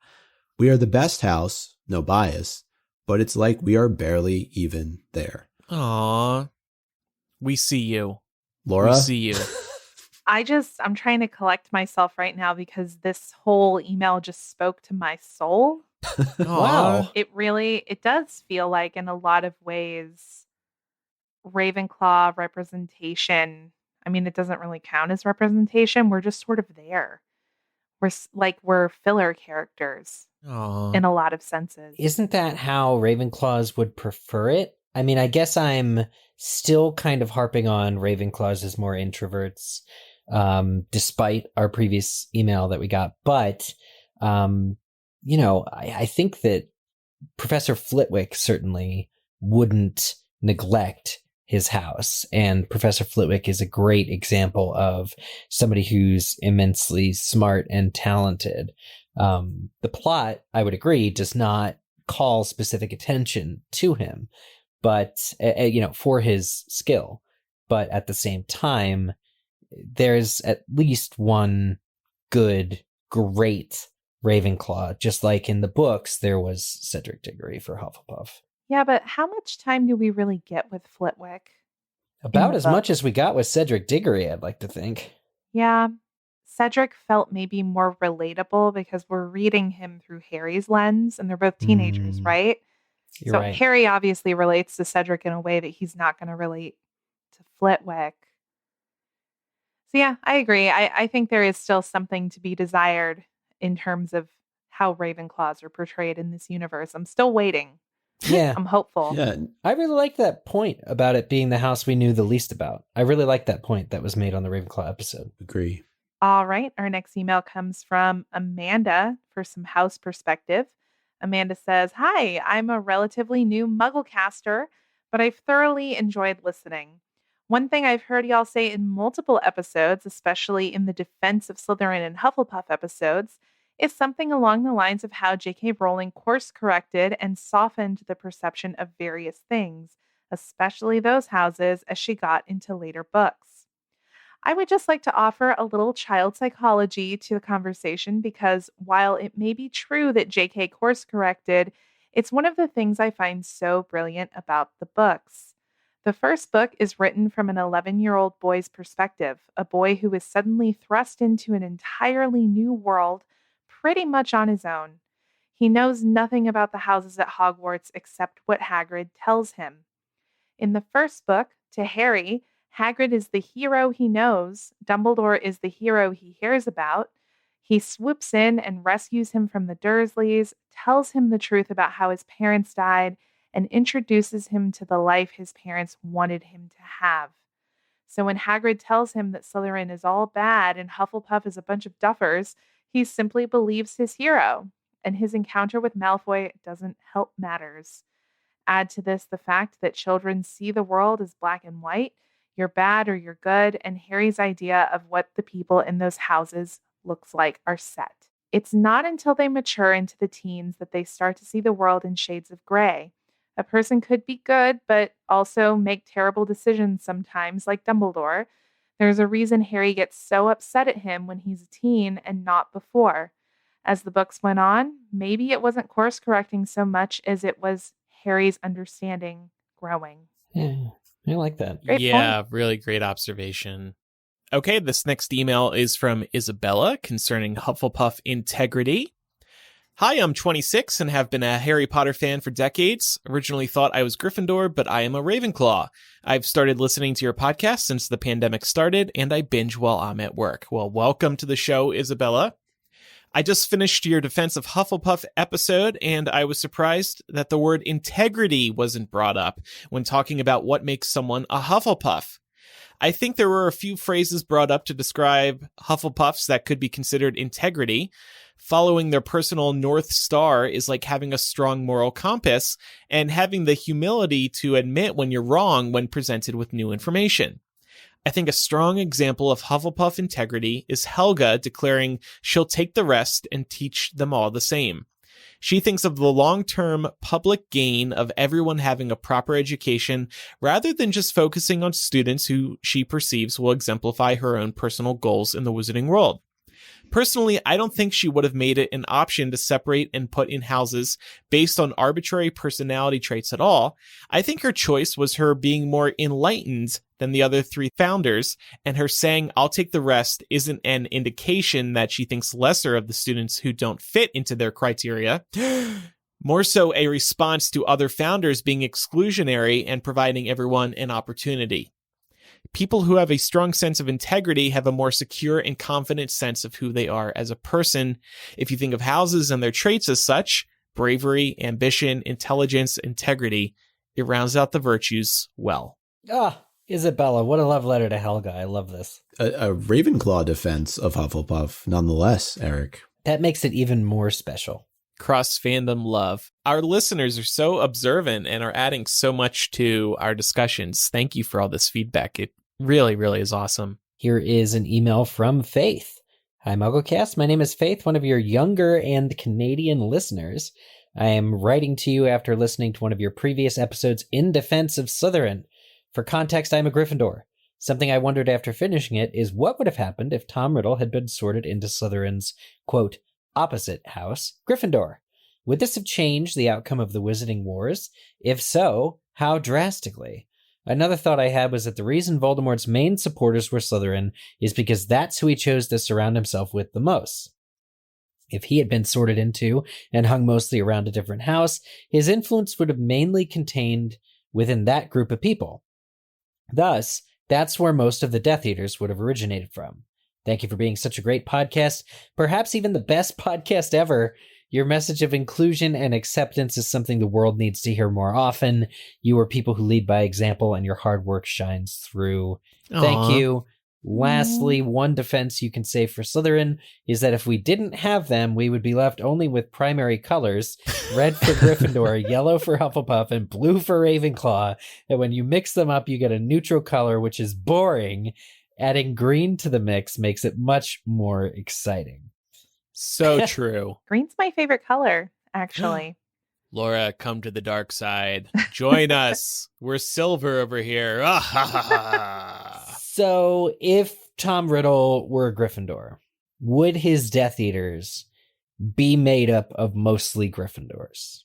Speaker 3: We are the best house, no bias, but it's like we are barely even there.
Speaker 1: Aww. We see you.
Speaker 3: Laura?
Speaker 1: We see you.
Speaker 4: I'm trying to collect myself right now because this whole email just spoke to my soul.
Speaker 2: Wow.
Speaker 4: It does feel like in a lot of ways, Ravenclaw representation, I mean, it doesn't really count as representation. We're just sort of there. We're filler characters
Speaker 1: Aww.
Speaker 4: in a lot of senses.
Speaker 2: Isn't that how Ravenclaws would prefer it? I mean, I guess I'm still kind of harping on Ravenclaws as more introverts, despite our previous email that we got. But, I think that Professor Flitwick certainly wouldn't neglect his house. And Professor Flitwick is a great example of somebody who's immensely smart and talented. The plot, I would agree, does not call specific attention to him, but, for his skill. But at the same time, there's at least one good, great Ravenclaw, just like in the books, there was Cedric Diggory for Hufflepuff.
Speaker 4: Yeah, but how much time do we really get with Flitwick?
Speaker 2: About as much as we got with Cedric Diggory, I'd like to think.
Speaker 4: Yeah. Cedric felt maybe more relatable because we're reading him through Harry's lens and they're both teenagers, right?
Speaker 2: You're right.
Speaker 4: Harry obviously relates to Cedric in a way that he's not going to relate to Flitwick. So yeah, I agree. I think there is still something to be desired in terms of how Ravenclaws are portrayed in this universe. I'm still waiting.
Speaker 2: Yeah.
Speaker 4: I'm hopeful.
Speaker 3: Yeah.
Speaker 2: I really like that point about it being the house we knew the least about. I really like that point that was made on the Ravenclaw episode.
Speaker 3: Agree.
Speaker 4: All right. Our next email comes from Amanda for some house perspective. Amanda says, "Hi, I'm a relatively new MuggleCaster, but I've thoroughly enjoyed listening. One thing I've heard y'all say in multiple episodes, especially in the Defense of Slytherin and Hufflepuff episodes, is something along the lines of how J.K. Rowling course-corrected and softened the perception of various things, especially those houses, as she got into later books. I would just like to offer a little child psychology to the conversation because while it may be true that J.K. course-corrected, it's one of the things I find so brilliant about the books. The first book is written from an 11-year-old boy's perspective, a boy who is suddenly thrust into an entirely new world pretty much on his own. He knows nothing about the houses at Hogwarts except what Hagrid tells him. In the first book, to Harry, Hagrid is the hero he knows, Dumbledore is the hero he hears about. He swoops in and rescues him from the Dursleys, tells him the truth about how his parents died, and introduces him to the life his parents wanted him to have. So when Hagrid tells him that Slytherin is all bad and Hufflepuff is a bunch of duffers, he simply believes his hero, and his encounter with Malfoy doesn't help matters. Add to this the fact that children see the world as black and white, you're bad or you're good, and Harry's idea of what the people in those houses looks like are set. It's not until they mature into the teens that they start to see the world in shades of gray. A person could be good, but also make terrible decisions sometimes, like Dumbledore. There's a reason Harry gets so upset at him when he's a teen and not before. As the books went on, maybe it wasn't course correcting so much as it was Harry's understanding growing.
Speaker 2: Yeah, I like that.
Speaker 4: Great
Speaker 1: Yeah,
Speaker 4: point.
Speaker 1: really great observation. Okay, this next email is from Isabella concerning Hufflepuff Integrity. Hi, I'm 26 and have been a Harry Potter fan for decades. Originally thought I was Gryffindor, but I am a Ravenclaw. I've started listening to your podcast since the pandemic started, and I binge while I'm at work. Well, welcome to the show, Isabella. I just finished your Defense of Hufflepuff episode, and I was surprised that the word integrity wasn't brought up when talking about what makes someone a Hufflepuff. I think there were a few phrases brought up to describe Hufflepuffs that could be considered integrity. Following their personal North Star is like having a strong moral compass and having the humility to admit when you're wrong when presented with new information. I think a strong example of Hufflepuff integrity is Helga declaring she'll take the rest and teach them all the same. She thinks of the long-term public gain of everyone having a proper education rather than just focusing on students who she perceives will exemplify her own personal goals in the wizarding world. Personally, I don't think she would have made it an option to separate and put in houses based on arbitrary personality traits at all. I think her choice was her being more enlightened than the other three founders, and her saying, "I'll take the rest," isn't an indication that she thinks lesser of the students who don't fit into their criteria. More so a response to other founders being exclusionary and providing everyone an opportunity. People who have a strong sense of integrity have a more secure and confident sense of who they are as a person. If you think of houses and their traits as such, bravery, ambition, intelligence, integrity, it rounds out the virtues well.
Speaker 2: Isabella, what a love letter to Helga. I love this.
Speaker 3: A Ravenclaw defense of Hufflepuff, nonetheless, Eric.
Speaker 2: That makes it even more special.
Speaker 1: Cross fandom love. Our listeners are so observant and are adding so much to our discussions. Thank you for all this feedback. It really, really is awesome.
Speaker 2: Here is an email from Faith. Hi, MuggleCast. My name is Faith, one of your younger and Canadian listeners. I am writing to you after listening to one of your previous episodes in defense of Slytherin. For context, I'm a Gryffindor. Something I wondered after finishing it is what would have happened if Tom Riddle had been sorted into Slytherin's, quote, opposite house, Gryffindor. Would this have changed the outcome of the Wizarding Wars? If so, how drastically? Another thought I had was that the reason Voldemort's main supporters were Slytherin is because that's who he chose to surround himself with the most. If he had been sorted into and hung mostly around a different house, his influence would have mainly contained within that group of people. Thus, that's where most of the Death Eaters would have originated from. Thank you for being such a great podcast, perhaps even the best podcast ever. Your message of inclusion and acceptance is something the world needs to hear more often. You are people who lead by example, and your hard work shines through.
Speaker 1: Aww.
Speaker 2: Thank you. Lastly, one defense you can say for Slytherin is that if we didn't have them, we would be left only with primary colors, red for Gryffindor, yellow for Hufflepuff, and blue for Ravenclaw. And when you mix them up, you get a neutral color, which is boring. Adding green to the mix makes it much more exciting.
Speaker 1: So true.
Speaker 4: Green's my favorite color, actually.
Speaker 1: Laura, come to the dark side. Join us. We're silver over here.
Speaker 2: So if Tom Riddle were a Gryffindor, would his Death Eaters be made up of mostly Gryffindors?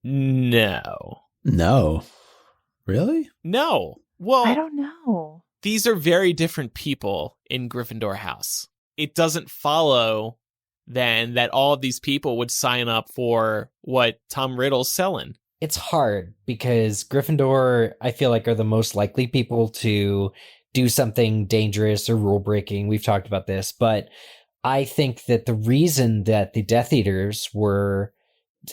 Speaker 1: No.
Speaker 3: No. Really?
Speaker 1: No. Well,
Speaker 4: I don't know.
Speaker 1: These are very different people in Gryffindor House. It doesn't follow then that all of these people would sign up for what Tom Riddle's selling.
Speaker 2: It's hard because Gryffindor, I feel like, are the most likely people to do something dangerous or rule breaking. We've talked about this, but I think that the reason that the Death Eaters were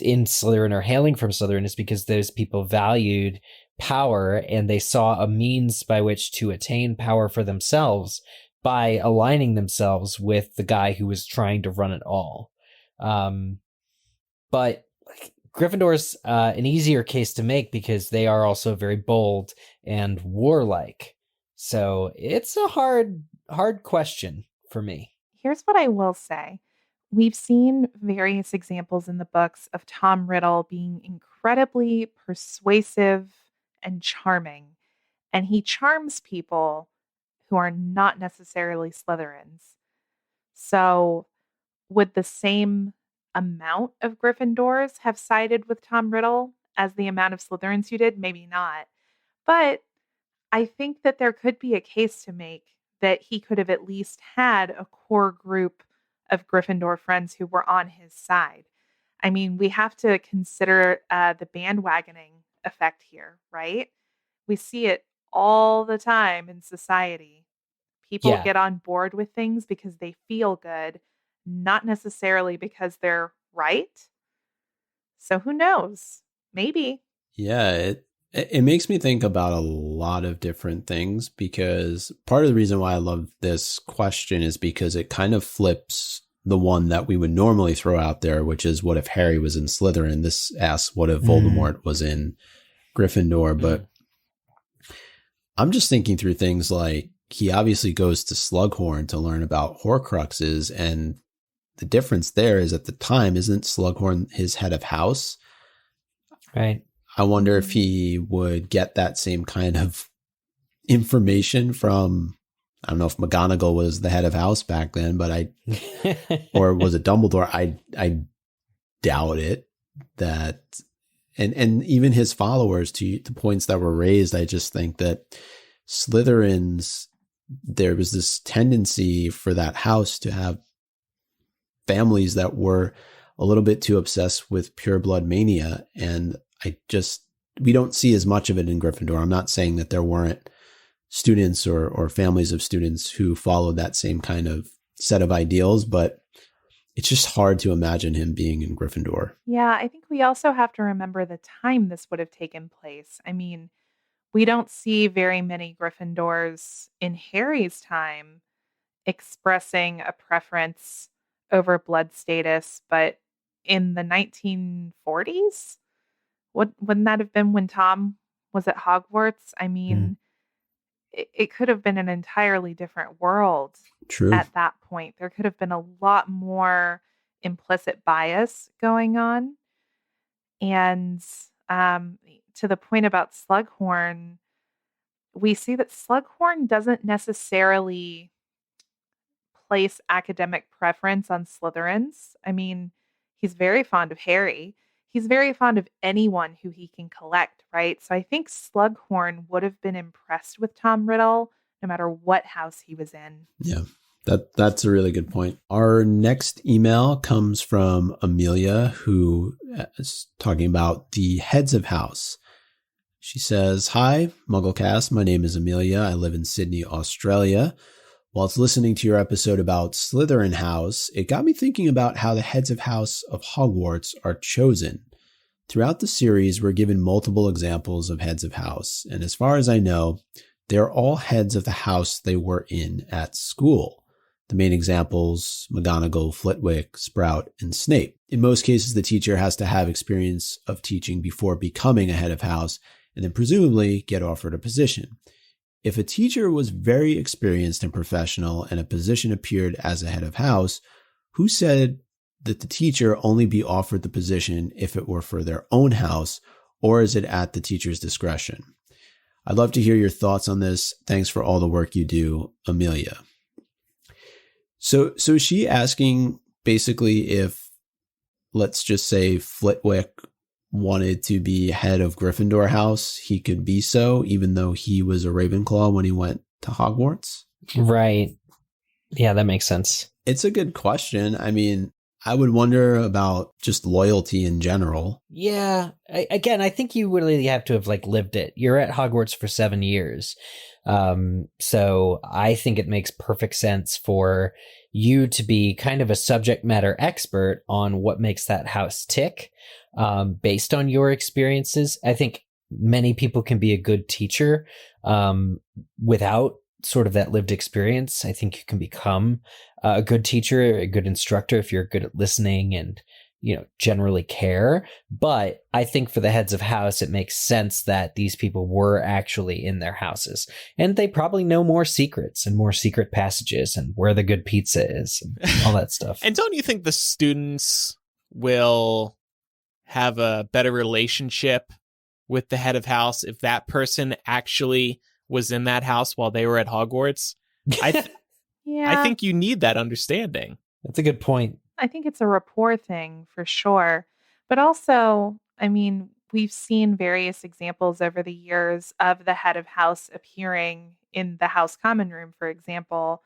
Speaker 2: in Slytherin or hailing from Slytherin is because those people valued power and they saw a means by which to attain power for themselves by aligning themselves with the guy who was trying to run it all. But Gryffindor's an easier case to make because they are also very bold and warlike. So it's a hard question for me.
Speaker 4: Here's what I will say. We've seen various examples in the books of Tom Riddle being incredibly persuasive and charming. And he charms people who are not necessarily Slytherins. So would the same amount of Gryffindors have sided with Tom Riddle as the amount of Slytherins who did? Maybe not. But I think that there could be a case to make that he could have at least had a core group of Gryffindor friends who were on his side. I mean, we have to consider the bandwagoning effect here, right? We see it all the time in society. People get on board with things because they feel good, not necessarily because they're right. So who knows? Maybe.
Speaker 3: Yeah, it makes me think about a lot of different things, because part of the reason why I love this question is because it kind of flips the one that we would normally throw out there, which is what if Harry was in Slytherin? This asks what if Voldemort was in Gryffindor? But I'm just thinking through things like he obviously goes to Slughorn to learn about Horcruxes, and the difference there is at the time, isn't Slughorn his head of house?
Speaker 2: Right.
Speaker 3: I wonder if he would get that same kind of information from, I don't know if McGonagall was the head of house back then, but or was it Dumbledore? I doubt it. That, and even his followers, to the points that were raised, I just think that Slytherins, there was this tendency for that house to have families that were a little bit too obsessed with pure blood mania. And we don't see as much of it in Gryffindor. I'm not saying that there weren't students or families of students who followed that same kind of set of ideals, but it's just hard to imagine him being in Gryffindor.
Speaker 4: Yeah, I think we also have to remember the time this would have taken place. I mean, we don't see very many Gryffindors in Harry's time expressing a preference over blood status, but in the 1940s, wouldn't that have been when Tom was at Hogwarts? I mean, it could have been an entirely different world.
Speaker 3: True.
Speaker 4: At that point. There could have been a lot more implicit bias going on. And to the point about Slughorn, we see that Slughorn doesn't necessarily place academic preference on Slytherins. I mean, he's very fond of Harry. He's very fond of anyone who he can collect, right? So I think Slughorn would have been impressed with Tom Riddle no matter what house he was in.
Speaker 3: Yeah, that's a really good point. Our next email comes from Amelia, who is talking about the heads of house. She says, "Hi, MuggleCast. My name is Amelia. I live in Sydney, Australia. Whilst listening to your episode about Slytherin House, it got me thinking about how the heads of house of Hogwarts are chosen. Throughout the series, we're given multiple examples of heads of house, and as far as I know, they're all heads of the house they were in at school. The main examples, McGonagall, Flitwick, Sprout, and Snape. In most cases, the teacher has to have experience of teaching before becoming a head of house, and then presumably get offered a position. If a teacher was very experienced and professional and a position appeared as a head of house, who said that the teacher only be offered the position if it were for their own house, or is it at the teacher's discretion? I'd love to hear your thoughts on this. Thanks for all the work you do, Amelia." So is she asking basically if, let's just say, Flitwick wanted to be head of Gryffindor house, he could be so, even though he was a Ravenclaw when he went to Hogwarts?
Speaker 2: Right. Yeah, that makes sense.
Speaker 3: It's a good question. I mean, I would wonder about just loyalty in general.
Speaker 2: Yeah. I think you really have to have lived it. You're at Hogwarts for 7 years. So I think it makes perfect sense for you to be kind of a subject matter expert on what makes that house tick, based on your experiences. I think many people can be a good teacher, without sort of that lived experience. I think you can become a good teacher, a good instructor, if you're good at listening and, generally care. But I think for the heads of house, it makes sense that these people were actually in their houses, and they probably know more secrets and more secret passages and where the good pizza is and all that stuff.
Speaker 1: And don't you think the students will have a better relationship with the head of house if that person actually was in that house while they were at Hogwarts?
Speaker 4: Yeah.
Speaker 1: I think you need that understanding.
Speaker 2: That's a good point.
Speaker 4: I think it's a rapport thing for sure. But also, I mean, we've seen various examples over the years of the head of house appearing in the house common room, for example.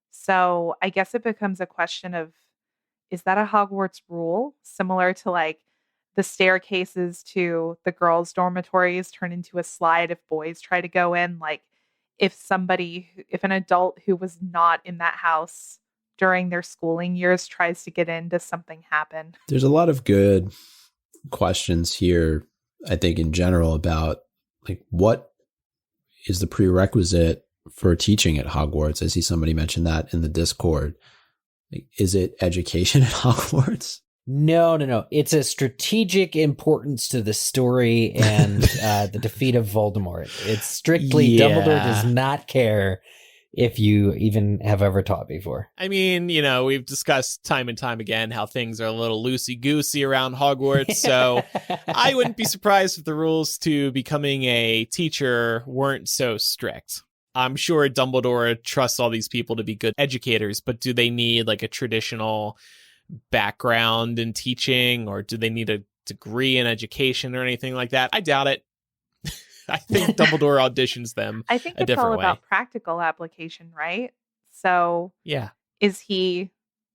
Speaker 4: So I guess it becomes a question of, is that a Hogwarts rule? Similar to the staircases to the girls' dormitories turn into a slide if boys try to go in. If an adult who was not in that house during their schooling years tries to get in, does something happen?
Speaker 3: There's a lot of good questions here, I think, in general about like what is the prerequisite for teaching at Hogwarts. I see somebody mention that in the Discord. Like, is it education at Hogwarts?
Speaker 2: No. It's a strategic importance to the story and the defeat of Voldemort. It's strictly Dumbledore does not care if you even have ever taught before.
Speaker 1: I mean, we've discussed time and time again how things are a little loosey-goosey around Hogwarts, so I wouldn't be surprised if the rules to becoming a teacher weren't so strict. I'm sure Dumbledore trusts all these people to be good educators, but do they need like a traditional background in teaching, or do they need a degree in education or anything like that? I doubt it. I think Dumbledore auditions them.
Speaker 4: I think
Speaker 1: a
Speaker 4: it's
Speaker 1: different
Speaker 4: all
Speaker 1: way.
Speaker 4: about practical application, right? So
Speaker 1: Yeah.
Speaker 4: is he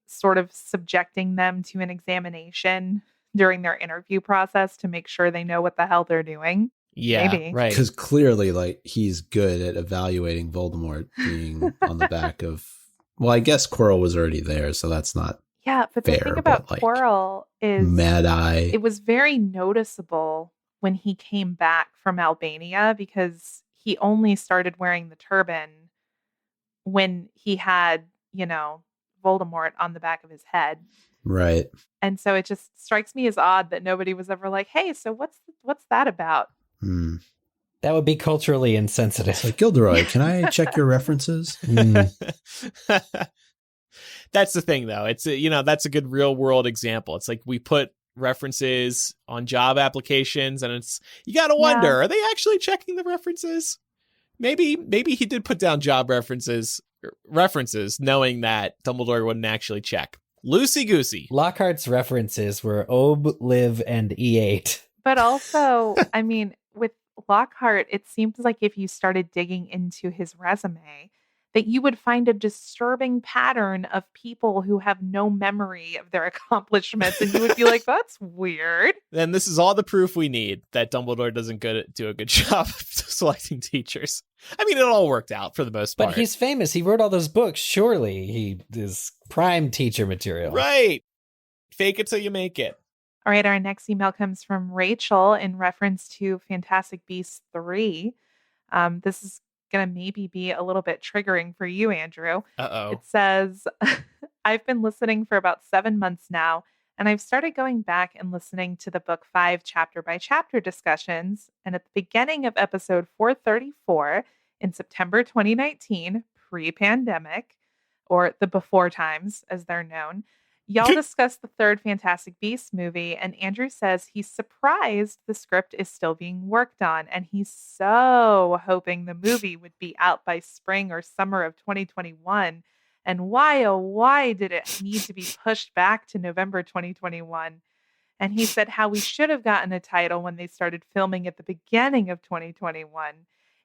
Speaker 4: sort of subjecting them to an examination during their interview process to make sure they know what the hell they're doing?
Speaker 1: Yeah,
Speaker 4: Maybe.
Speaker 1: right.
Speaker 3: Because clearly, like, he's good at evaluating Voldemort being on the back of. Well, I guess Quirrell was already there, so that's not.
Speaker 4: Yeah, but the
Speaker 3: Fair,
Speaker 4: thing about
Speaker 3: but, like,
Speaker 4: Quirrell is
Speaker 3: Mad Eye.
Speaker 4: it was very noticeable when he came back from Albania, because he only started wearing the turban when he had, Voldemort on the back of his head.
Speaker 3: Right.
Speaker 4: And so it just strikes me as odd that nobody was ever like, hey, so what's that about?
Speaker 2: That would be culturally insensitive.
Speaker 3: Like, Gilderoy, can I check your references?
Speaker 1: That's the thing, though. It's that's a good real world example. It's like we put references on job applications, and you got to wonder, are they actually checking the references? Maybe he did put down job references, knowing that Dumbledore wouldn't actually check. Loosey-goosey.
Speaker 2: Lockhart's references were Ob, Live, and E8.
Speaker 4: But also, I mean, with Lockhart, it seems like if you started digging into his resume, that you would find a disturbing pattern of people who have no memory of their accomplishments, and you would be like, that's weird.
Speaker 1: Then this is all the proof we need that Dumbledore doesn't do a good job of selecting teachers. I mean, it all worked out for the most part.
Speaker 2: But he's famous. He wrote all those books. Surely he is prime teacher material.
Speaker 1: Right. Fake it till you make it.
Speaker 4: All right, our next email comes from Rachel in reference to Fantastic Beasts 3. This is going to maybe be a little bit triggering for you, Andrew.
Speaker 1: Uh-oh.
Speaker 4: It says, I've been listening for about 7 months now, and I've started going back and listening to the book 5 chapter by chapter discussions. And at the beginning of episode 434 in September 2019, pre-pandemic, or the before times as they're known, y'all discussed the third Fantastic Beasts movie, and Andrew says he's surprised the script is still being worked on, and he's so hoping the movie would be out by spring or summer of 2021. And why, oh, why did it need to be pushed back to November 2021? And he said how we should have gotten a title when they started filming at the beginning of 2021.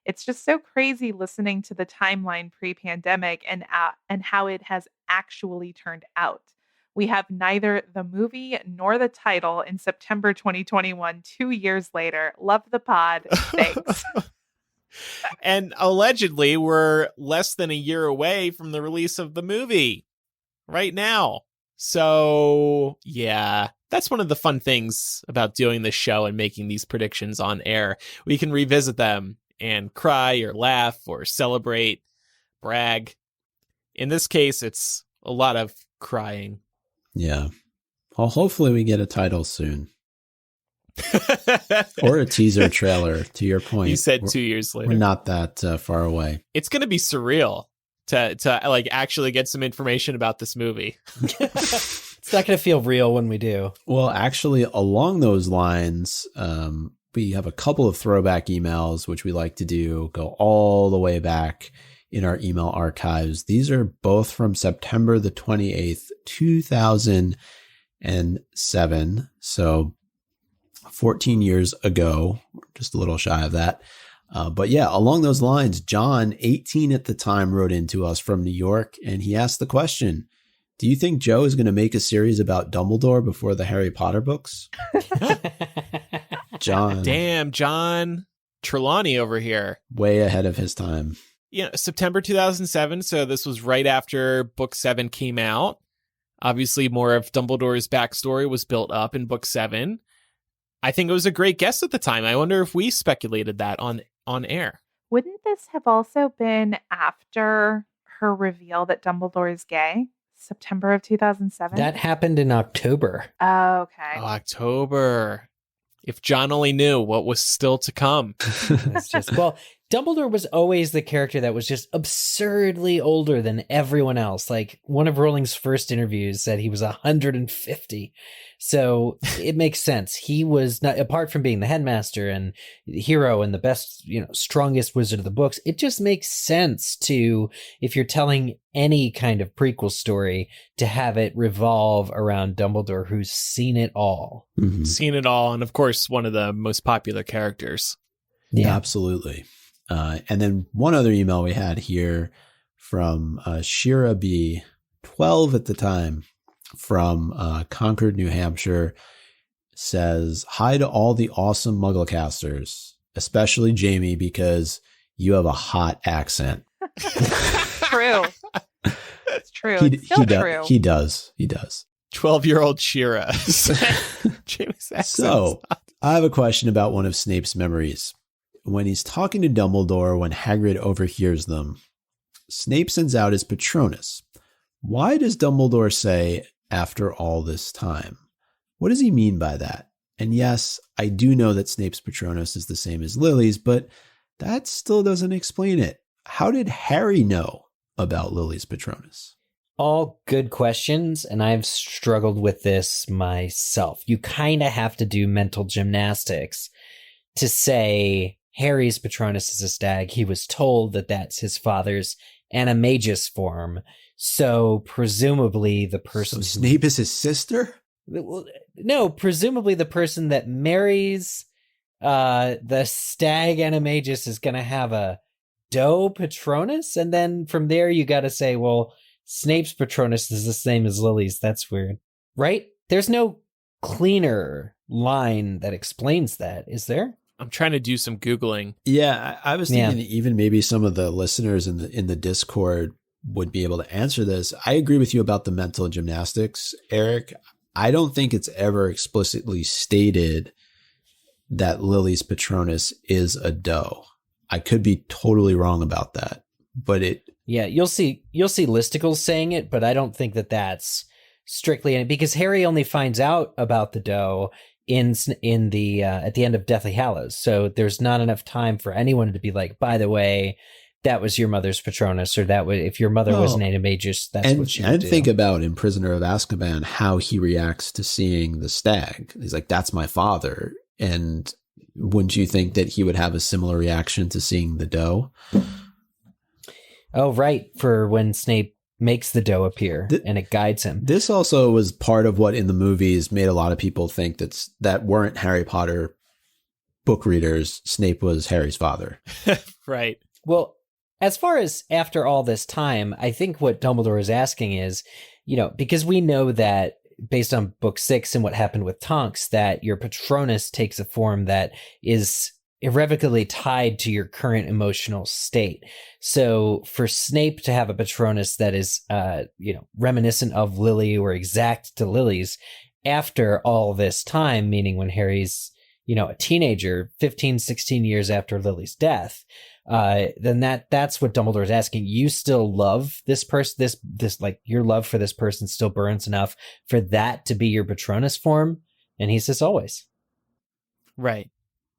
Speaker 4: It's just so crazy listening to the timeline pre-pandemic and how it has actually turned out. We have neither the movie nor the title in September 2021, 2 years later. Love the pod. Thanks.
Speaker 1: And allegedly, we're less than a year away from the release of the movie right now. So, yeah, that's one of the fun things about doing this show and making these predictions on air. We can revisit them and cry or laugh or celebrate, brag. In this case, it's a lot of crying.
Speaker 3: Yeah. Well, hopefully we get a title soon. Or a teaser trailer, to your point.
Speaker 1: You said 2 years later.
Speaker 3: We're not that far away.
Speaker 1: It's going to be surreal to like actually get some information about this movie.
Speaker 2: It's not going to feel real when we do.
Speaker 3: Well, actually, along those lines, we have a couple of throwback emails, which we like to do, go all the way back in our email archives. These are both from September the 28th, 2007. So 14 years ago, just a little shy of that. But yeah, along those lines, John, 18 at the time, wrote into us from New York, and he asked the question, do you think Joe is going to make a series about Dumbledore before the Harry Potter books? John.
Speaker 1: Damn, John Trelawney over here.
Speaker 3: Way ahead of his time.
Speaker 1: September 2007. So this was right after Book 7 came out. Obviously, more of Dumbledore's backstory was built up in Book 7. I think it was a great guess at the time. I wonder if we speculated that on air.
Speaker 4: Wouldn't this have also been after her reveal that Dumbledore is gay? September of 2007?
Speaker 2: That happened in October.
Speaker 4: Oh, okay.
Speaker 1: October. If John only knew what was still to come.
Speaker 2: It's just, well, Dumbledore was always the character that was just absurdly older than everyone else. Like, one of Rowling's first interviews said he was 150. So it makes sense. He was not, apart from being the headmaster and the hero and the best, strongest wizard of the books, it just makes sense to, if you're telling any kind of prequel story, to have it revolve around Dumbledore, who's seen it all.
Speaker 3: Mm-hmm.
Speaker 1: Seen it all. And of course, one of the most popular characters.
Speaker 3: Yeah, absolutely. And then one other email we had here from Shira B, 12 at the time, from Concord, New Hampshire, says, "Hi to all the awesome MuggleCasters, especially Jamie, because you have a hot accent."
Speaker 4: True. It's true. It's still true.
Speaker 3: He does.
Speaker 1: 12-year-old Shira. Jamie's accent.
Speaker 3: So, I have a question about one of Snape's memories. When he's talking to Dumbledore, when Hagrid overhears them, Snape sends out his Patronus. Why does Dumbledore say, "after all this time"? What does he mean by that? And yes, I do know that Snape's Patronus is the same as Lily's, but that still doesn't explain it. How did Harry know about Lily's Patronus?
Speaker 2: All good questions, and I've struggled with this myself. You kind of have to do mental gymnastics to say Harry's Patronus is a stag. He was told that that's his father's animagus form. So presumably the person...
Speaker 3: So Snape is his sister?
Speaker 2: No, presumably the person that marries the stag animagus is going to have a doe Patronus. And then from there you got to say, well, Snape's Patronus is the same as Lily's. That's weird. Right? There's no cleaner line that explains that, is there?
Speaker 1: I'm trying to do some Googling.
Speaker 3: Yeah, I was thinking that even maybe some of the listeners in the Discord would be able to answer this. I agree with you about the mental gymnastics, Eric. I don't think it's ever explicitly stated that Lily's Patronus is a doe. I could be totally wrong about that, but
Speaker 2: yeah, you'll see listicles saying it, but I don't think that that's strictly in it, because Harry only finds out about the doe in the at the end of Deathly Hallows. So there's not enough time for anyone to be like, by the way, that was your mother's Patronus, or that would, if your mother was an animagus, that's what she would do.
Speaker 3: Think about in Prisoner of Azkaban how he reacts to seeing the stag. He's like, "That's my father." And wouldn't you think that he would have a similar reaction to seeing the doe?
Speaker 2: Oh, right. For when Snape makes the doe appear and it guides him.
Speaker 3: This also was part of what in the movies made a lot of people think that weren't Harry Potter book readers. Snape was Harry's father.
Speaker 1: Right.
Speaker 2: Well, as far as after all this time, I think what Dumbledore is asking is, because we know that based on Book 6 and what happened with Tonks, that your Patronus takes a form that is irrevocably tied to your current emotional state. So for Snape to have a Patronus that is, reminiscent of Lily or exact to Lily's after all this time, meaning when Harry's, a teenager, 15, 16 years after Lily's death, then that's what Dumbledore is asking. You still love this person, this like your love for this person still burns enough for that to be your Patronus form? And he says always.
Speaker 1: Right.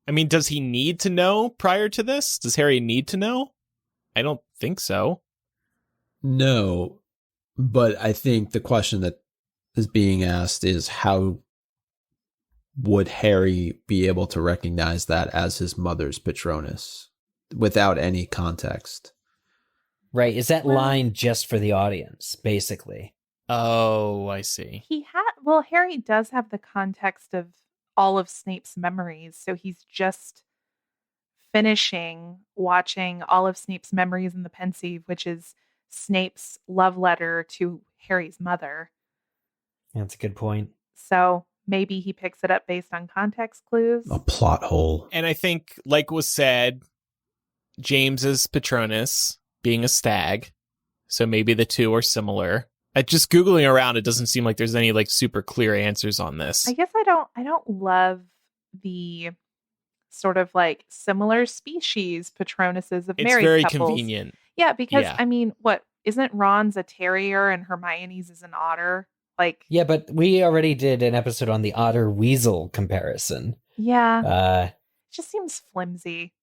Speaker 1: I mean, does he need to know prior to this? Does Harry need to know? I don't think so.
Speaker 3: No, but I think the question that is being asked is how would Harry be able to recognize that as his mother's Patronus without any context?
Speaker 2: Right. Is that line just for the audience, basically?
Speaker 1: Oh, I see.
Speaker 4: Harry does have the context of all of Snape's memories. So he's just finishing watching all of Snape's memories in the Pensieve, which is Snape's love letter to Harry's mother.
Speaker 2: That's a good point.
Speaker 4: So maybe he picks it up based on context clues.
Speaker 3: A plot hole.
Speaker 1: And I think, like was said, James's Patronus being a stag. So maybe the two are similar. Just Googling around, it doesn't seem like there's any like super clear answers on this.
Speaker 4: I guess I don't love the sort of like similar species Patronuses of
Speaker 1: It's
Speaker 4: married
Speaker 1: very
Speaker 4: couples.
Speaker 1: convenient.
Speaker 4: Yeah, because
Speaker 1: Yeah.
Speaker 4: I mean, what isn't Ron's a terrier and Hermione's is an otter? Like,
Speaker 2: Yeah, but we already did an episode on the otter weasel comparison.
Speaker 4: yeah, it just seems flimsy.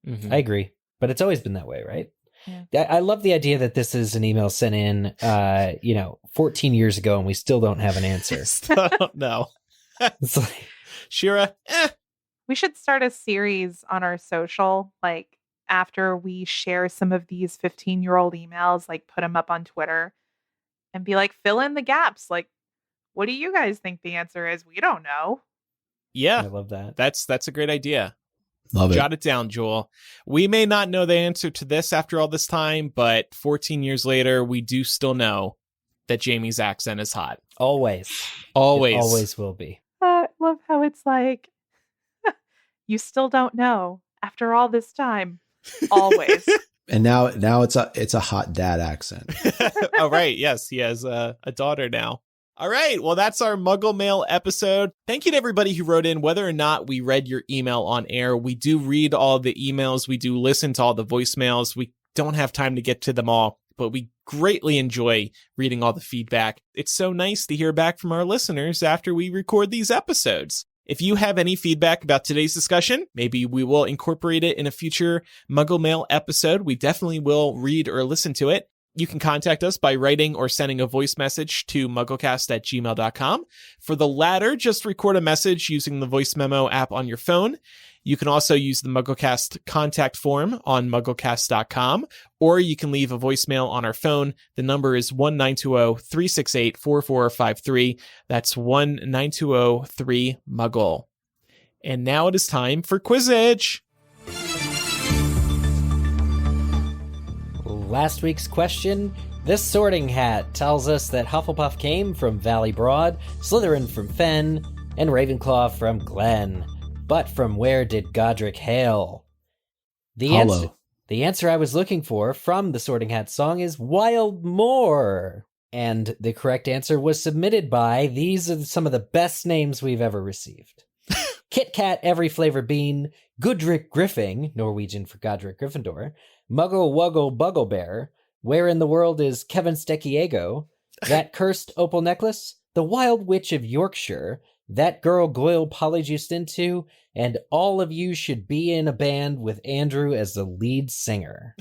Speaker 1: Mhm.
Speaker 2: I agree, but it's always been that way, right?
Speaker 4: Yeah.
Speaker 2: I love the idea that this is an email sent in, 14 years ago, and we still don't have an answer.
Speaker 1: I don't know.
Speaker 2: It's like,
Speaker 1: Shira,
Speaker 4: We should start a series on our social, like after we share some of these 15-year-old emails, like put them up on Twitter and be like, fill in the gaps. Like, what do you guys think the answer is? We don't know.
Speaker 2: I
Speaker 1: yeah,
Speaker 2: love that.
Speaker 1: that's a great idea.
Speaker 3: Love it.
Speaker 1: Jot it down, Joel. We may not know the answer to this after all this time, but 14 years later, we do still know that Jamie's accent is hot.
Speaker 2: Always.
Speaker 1: Always.
Speaker 2: It always will be.
Speaker 4: I love how it's like, you still don't know after all this time. Always.
Speaker 3: And now it's a hot dad accent.
Speaker 1: Oh, right. Yes, he has a daughter now. All right. Well, that's our Muggle Mail episode. Thank you to everybody who wrote in. Whether or not we read your email on air, we do read all the emails. We do listen to all the voicemails. We don't have time to get to them all, but we greatly enjoy reading all the feedback. It's so nice to hear back from our listeners after we record these episodes. If you have any feedback about today's discussion, maybe we will incorporate it in a future Muggle Mail episode. We definitely will read or listen to it. You can contact us by writing or sending a voice message to mugglecast@gmail.com. For the latter, just record a message using the voice memo app on your phone. You can also use the MuggleCast contact form on mugglecast.com, or you can leave a voicemail on our phone. The number is 1-920-368-4453. That's 1-920-3-MUGGLE. And now it is time for Quizzitch.
Speaker 2: Last week's question, this sorting hat tells us that Hufflepuff came from Valley Broad, Slytherin from Fen, and Ravenclaw from Glen. But from where did Godric hail? The answer I was looking for from the Sorting Hat song is Wild Moor. And the correct answer was submitted by, these are some of the best names we've ever received. Kit Kat Every Flavor Bean, Gudrick Griffing, Norwegian for Godric Gryffindor, Muggle Wuggle Buggle Bear, Where in the World is Kevin Steckiego, That Cursed Opal Necklace, The Wild Witch of Yorkshire, That Girl Goyle polyjuiced into, and All of You Should Be in a Band with Andrew as the lead singer.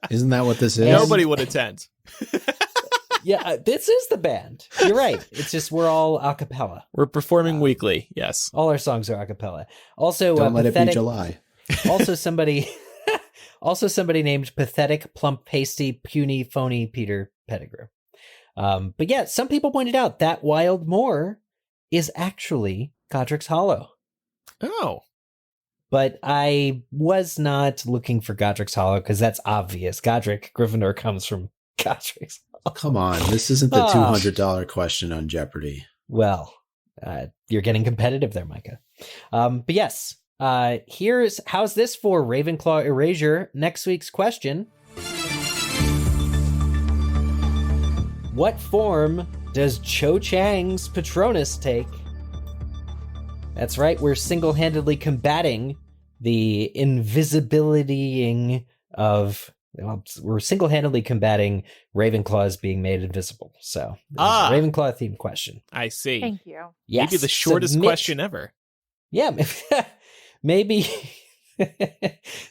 Speaker 3: Isn't that what this is?
Speaker 1: Nobody would attend.
Speaker 2: Yeah, this is the band. You're right. It's just we're all a cappella.
Speaker 1: We're performing weekly, yes.
Speaker 2: All our songs are a cappella. Also,
Speaker 3: Don't let
Speaker 2: pathetic,
Speaker 3: it be July.
Speaker 2: also somebody named Pathetic, Plump, Pasty, Puny, Phony Peter Pettigrew. But yeah, some people pointed out that Wild Moor is actually Godric's Hollow.
Speaker 1: Oh.
Speaker 2: But I was not looking for Godric's Hollow because that's obvious. Godric Gryffindor comes from Godric's Hollow.
Speaker 3: Come on, this isn't the $200 question on Jeopardy.
Speaker 2: Well, you're getting competitive there, Micah. But yes, how's this for Ravenclaw Erasure? Next week's question. What form does Cho Chang's Patronus take? That's right, we're single-handedly combating the invisibilitying of... Well, we're single-handedly combating Ravenclaws being made invisible. So, Ravenclaw-themed question.
Speaker 1: I see.
Speaker 4: Thank you.
Speaker 2: Yes.
Speaker 1: Maybe the shortest question ever.
Speaker 2: Yeah, maybe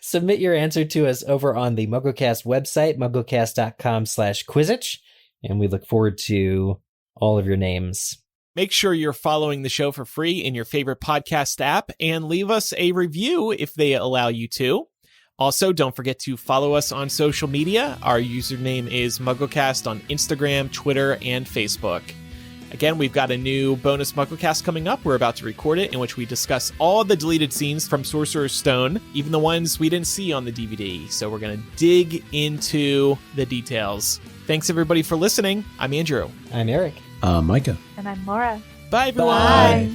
Speaker 2: submit your answer to us over on the MuggleCast website, mugglecast.com/Quizzitch, and we look forward to all of your names.
Speaker 1: Make sure you're following the show for free in your favorite podcast app and leave us a review if they allow you to. Also, don't forget to follow us on social media. Our username is MuggleCast on Instagram, Twitter, and Facebook. Again, we've got a new bonus MuggleCast coming up. We're about to record it, in which we discuss all the deleted scenes from Sorcerer's Stone, even the ones we didn't see on the DVD. So we're going to dig into the details. Thanks, everybody, for listening. I'm Andrew.
Speaker 2: I'm Eric.
Speaker 3: Micah.
Speaker 4: And I'm Laura.
Speaker 1: Bye, everyone.
Speaker 2: Bye.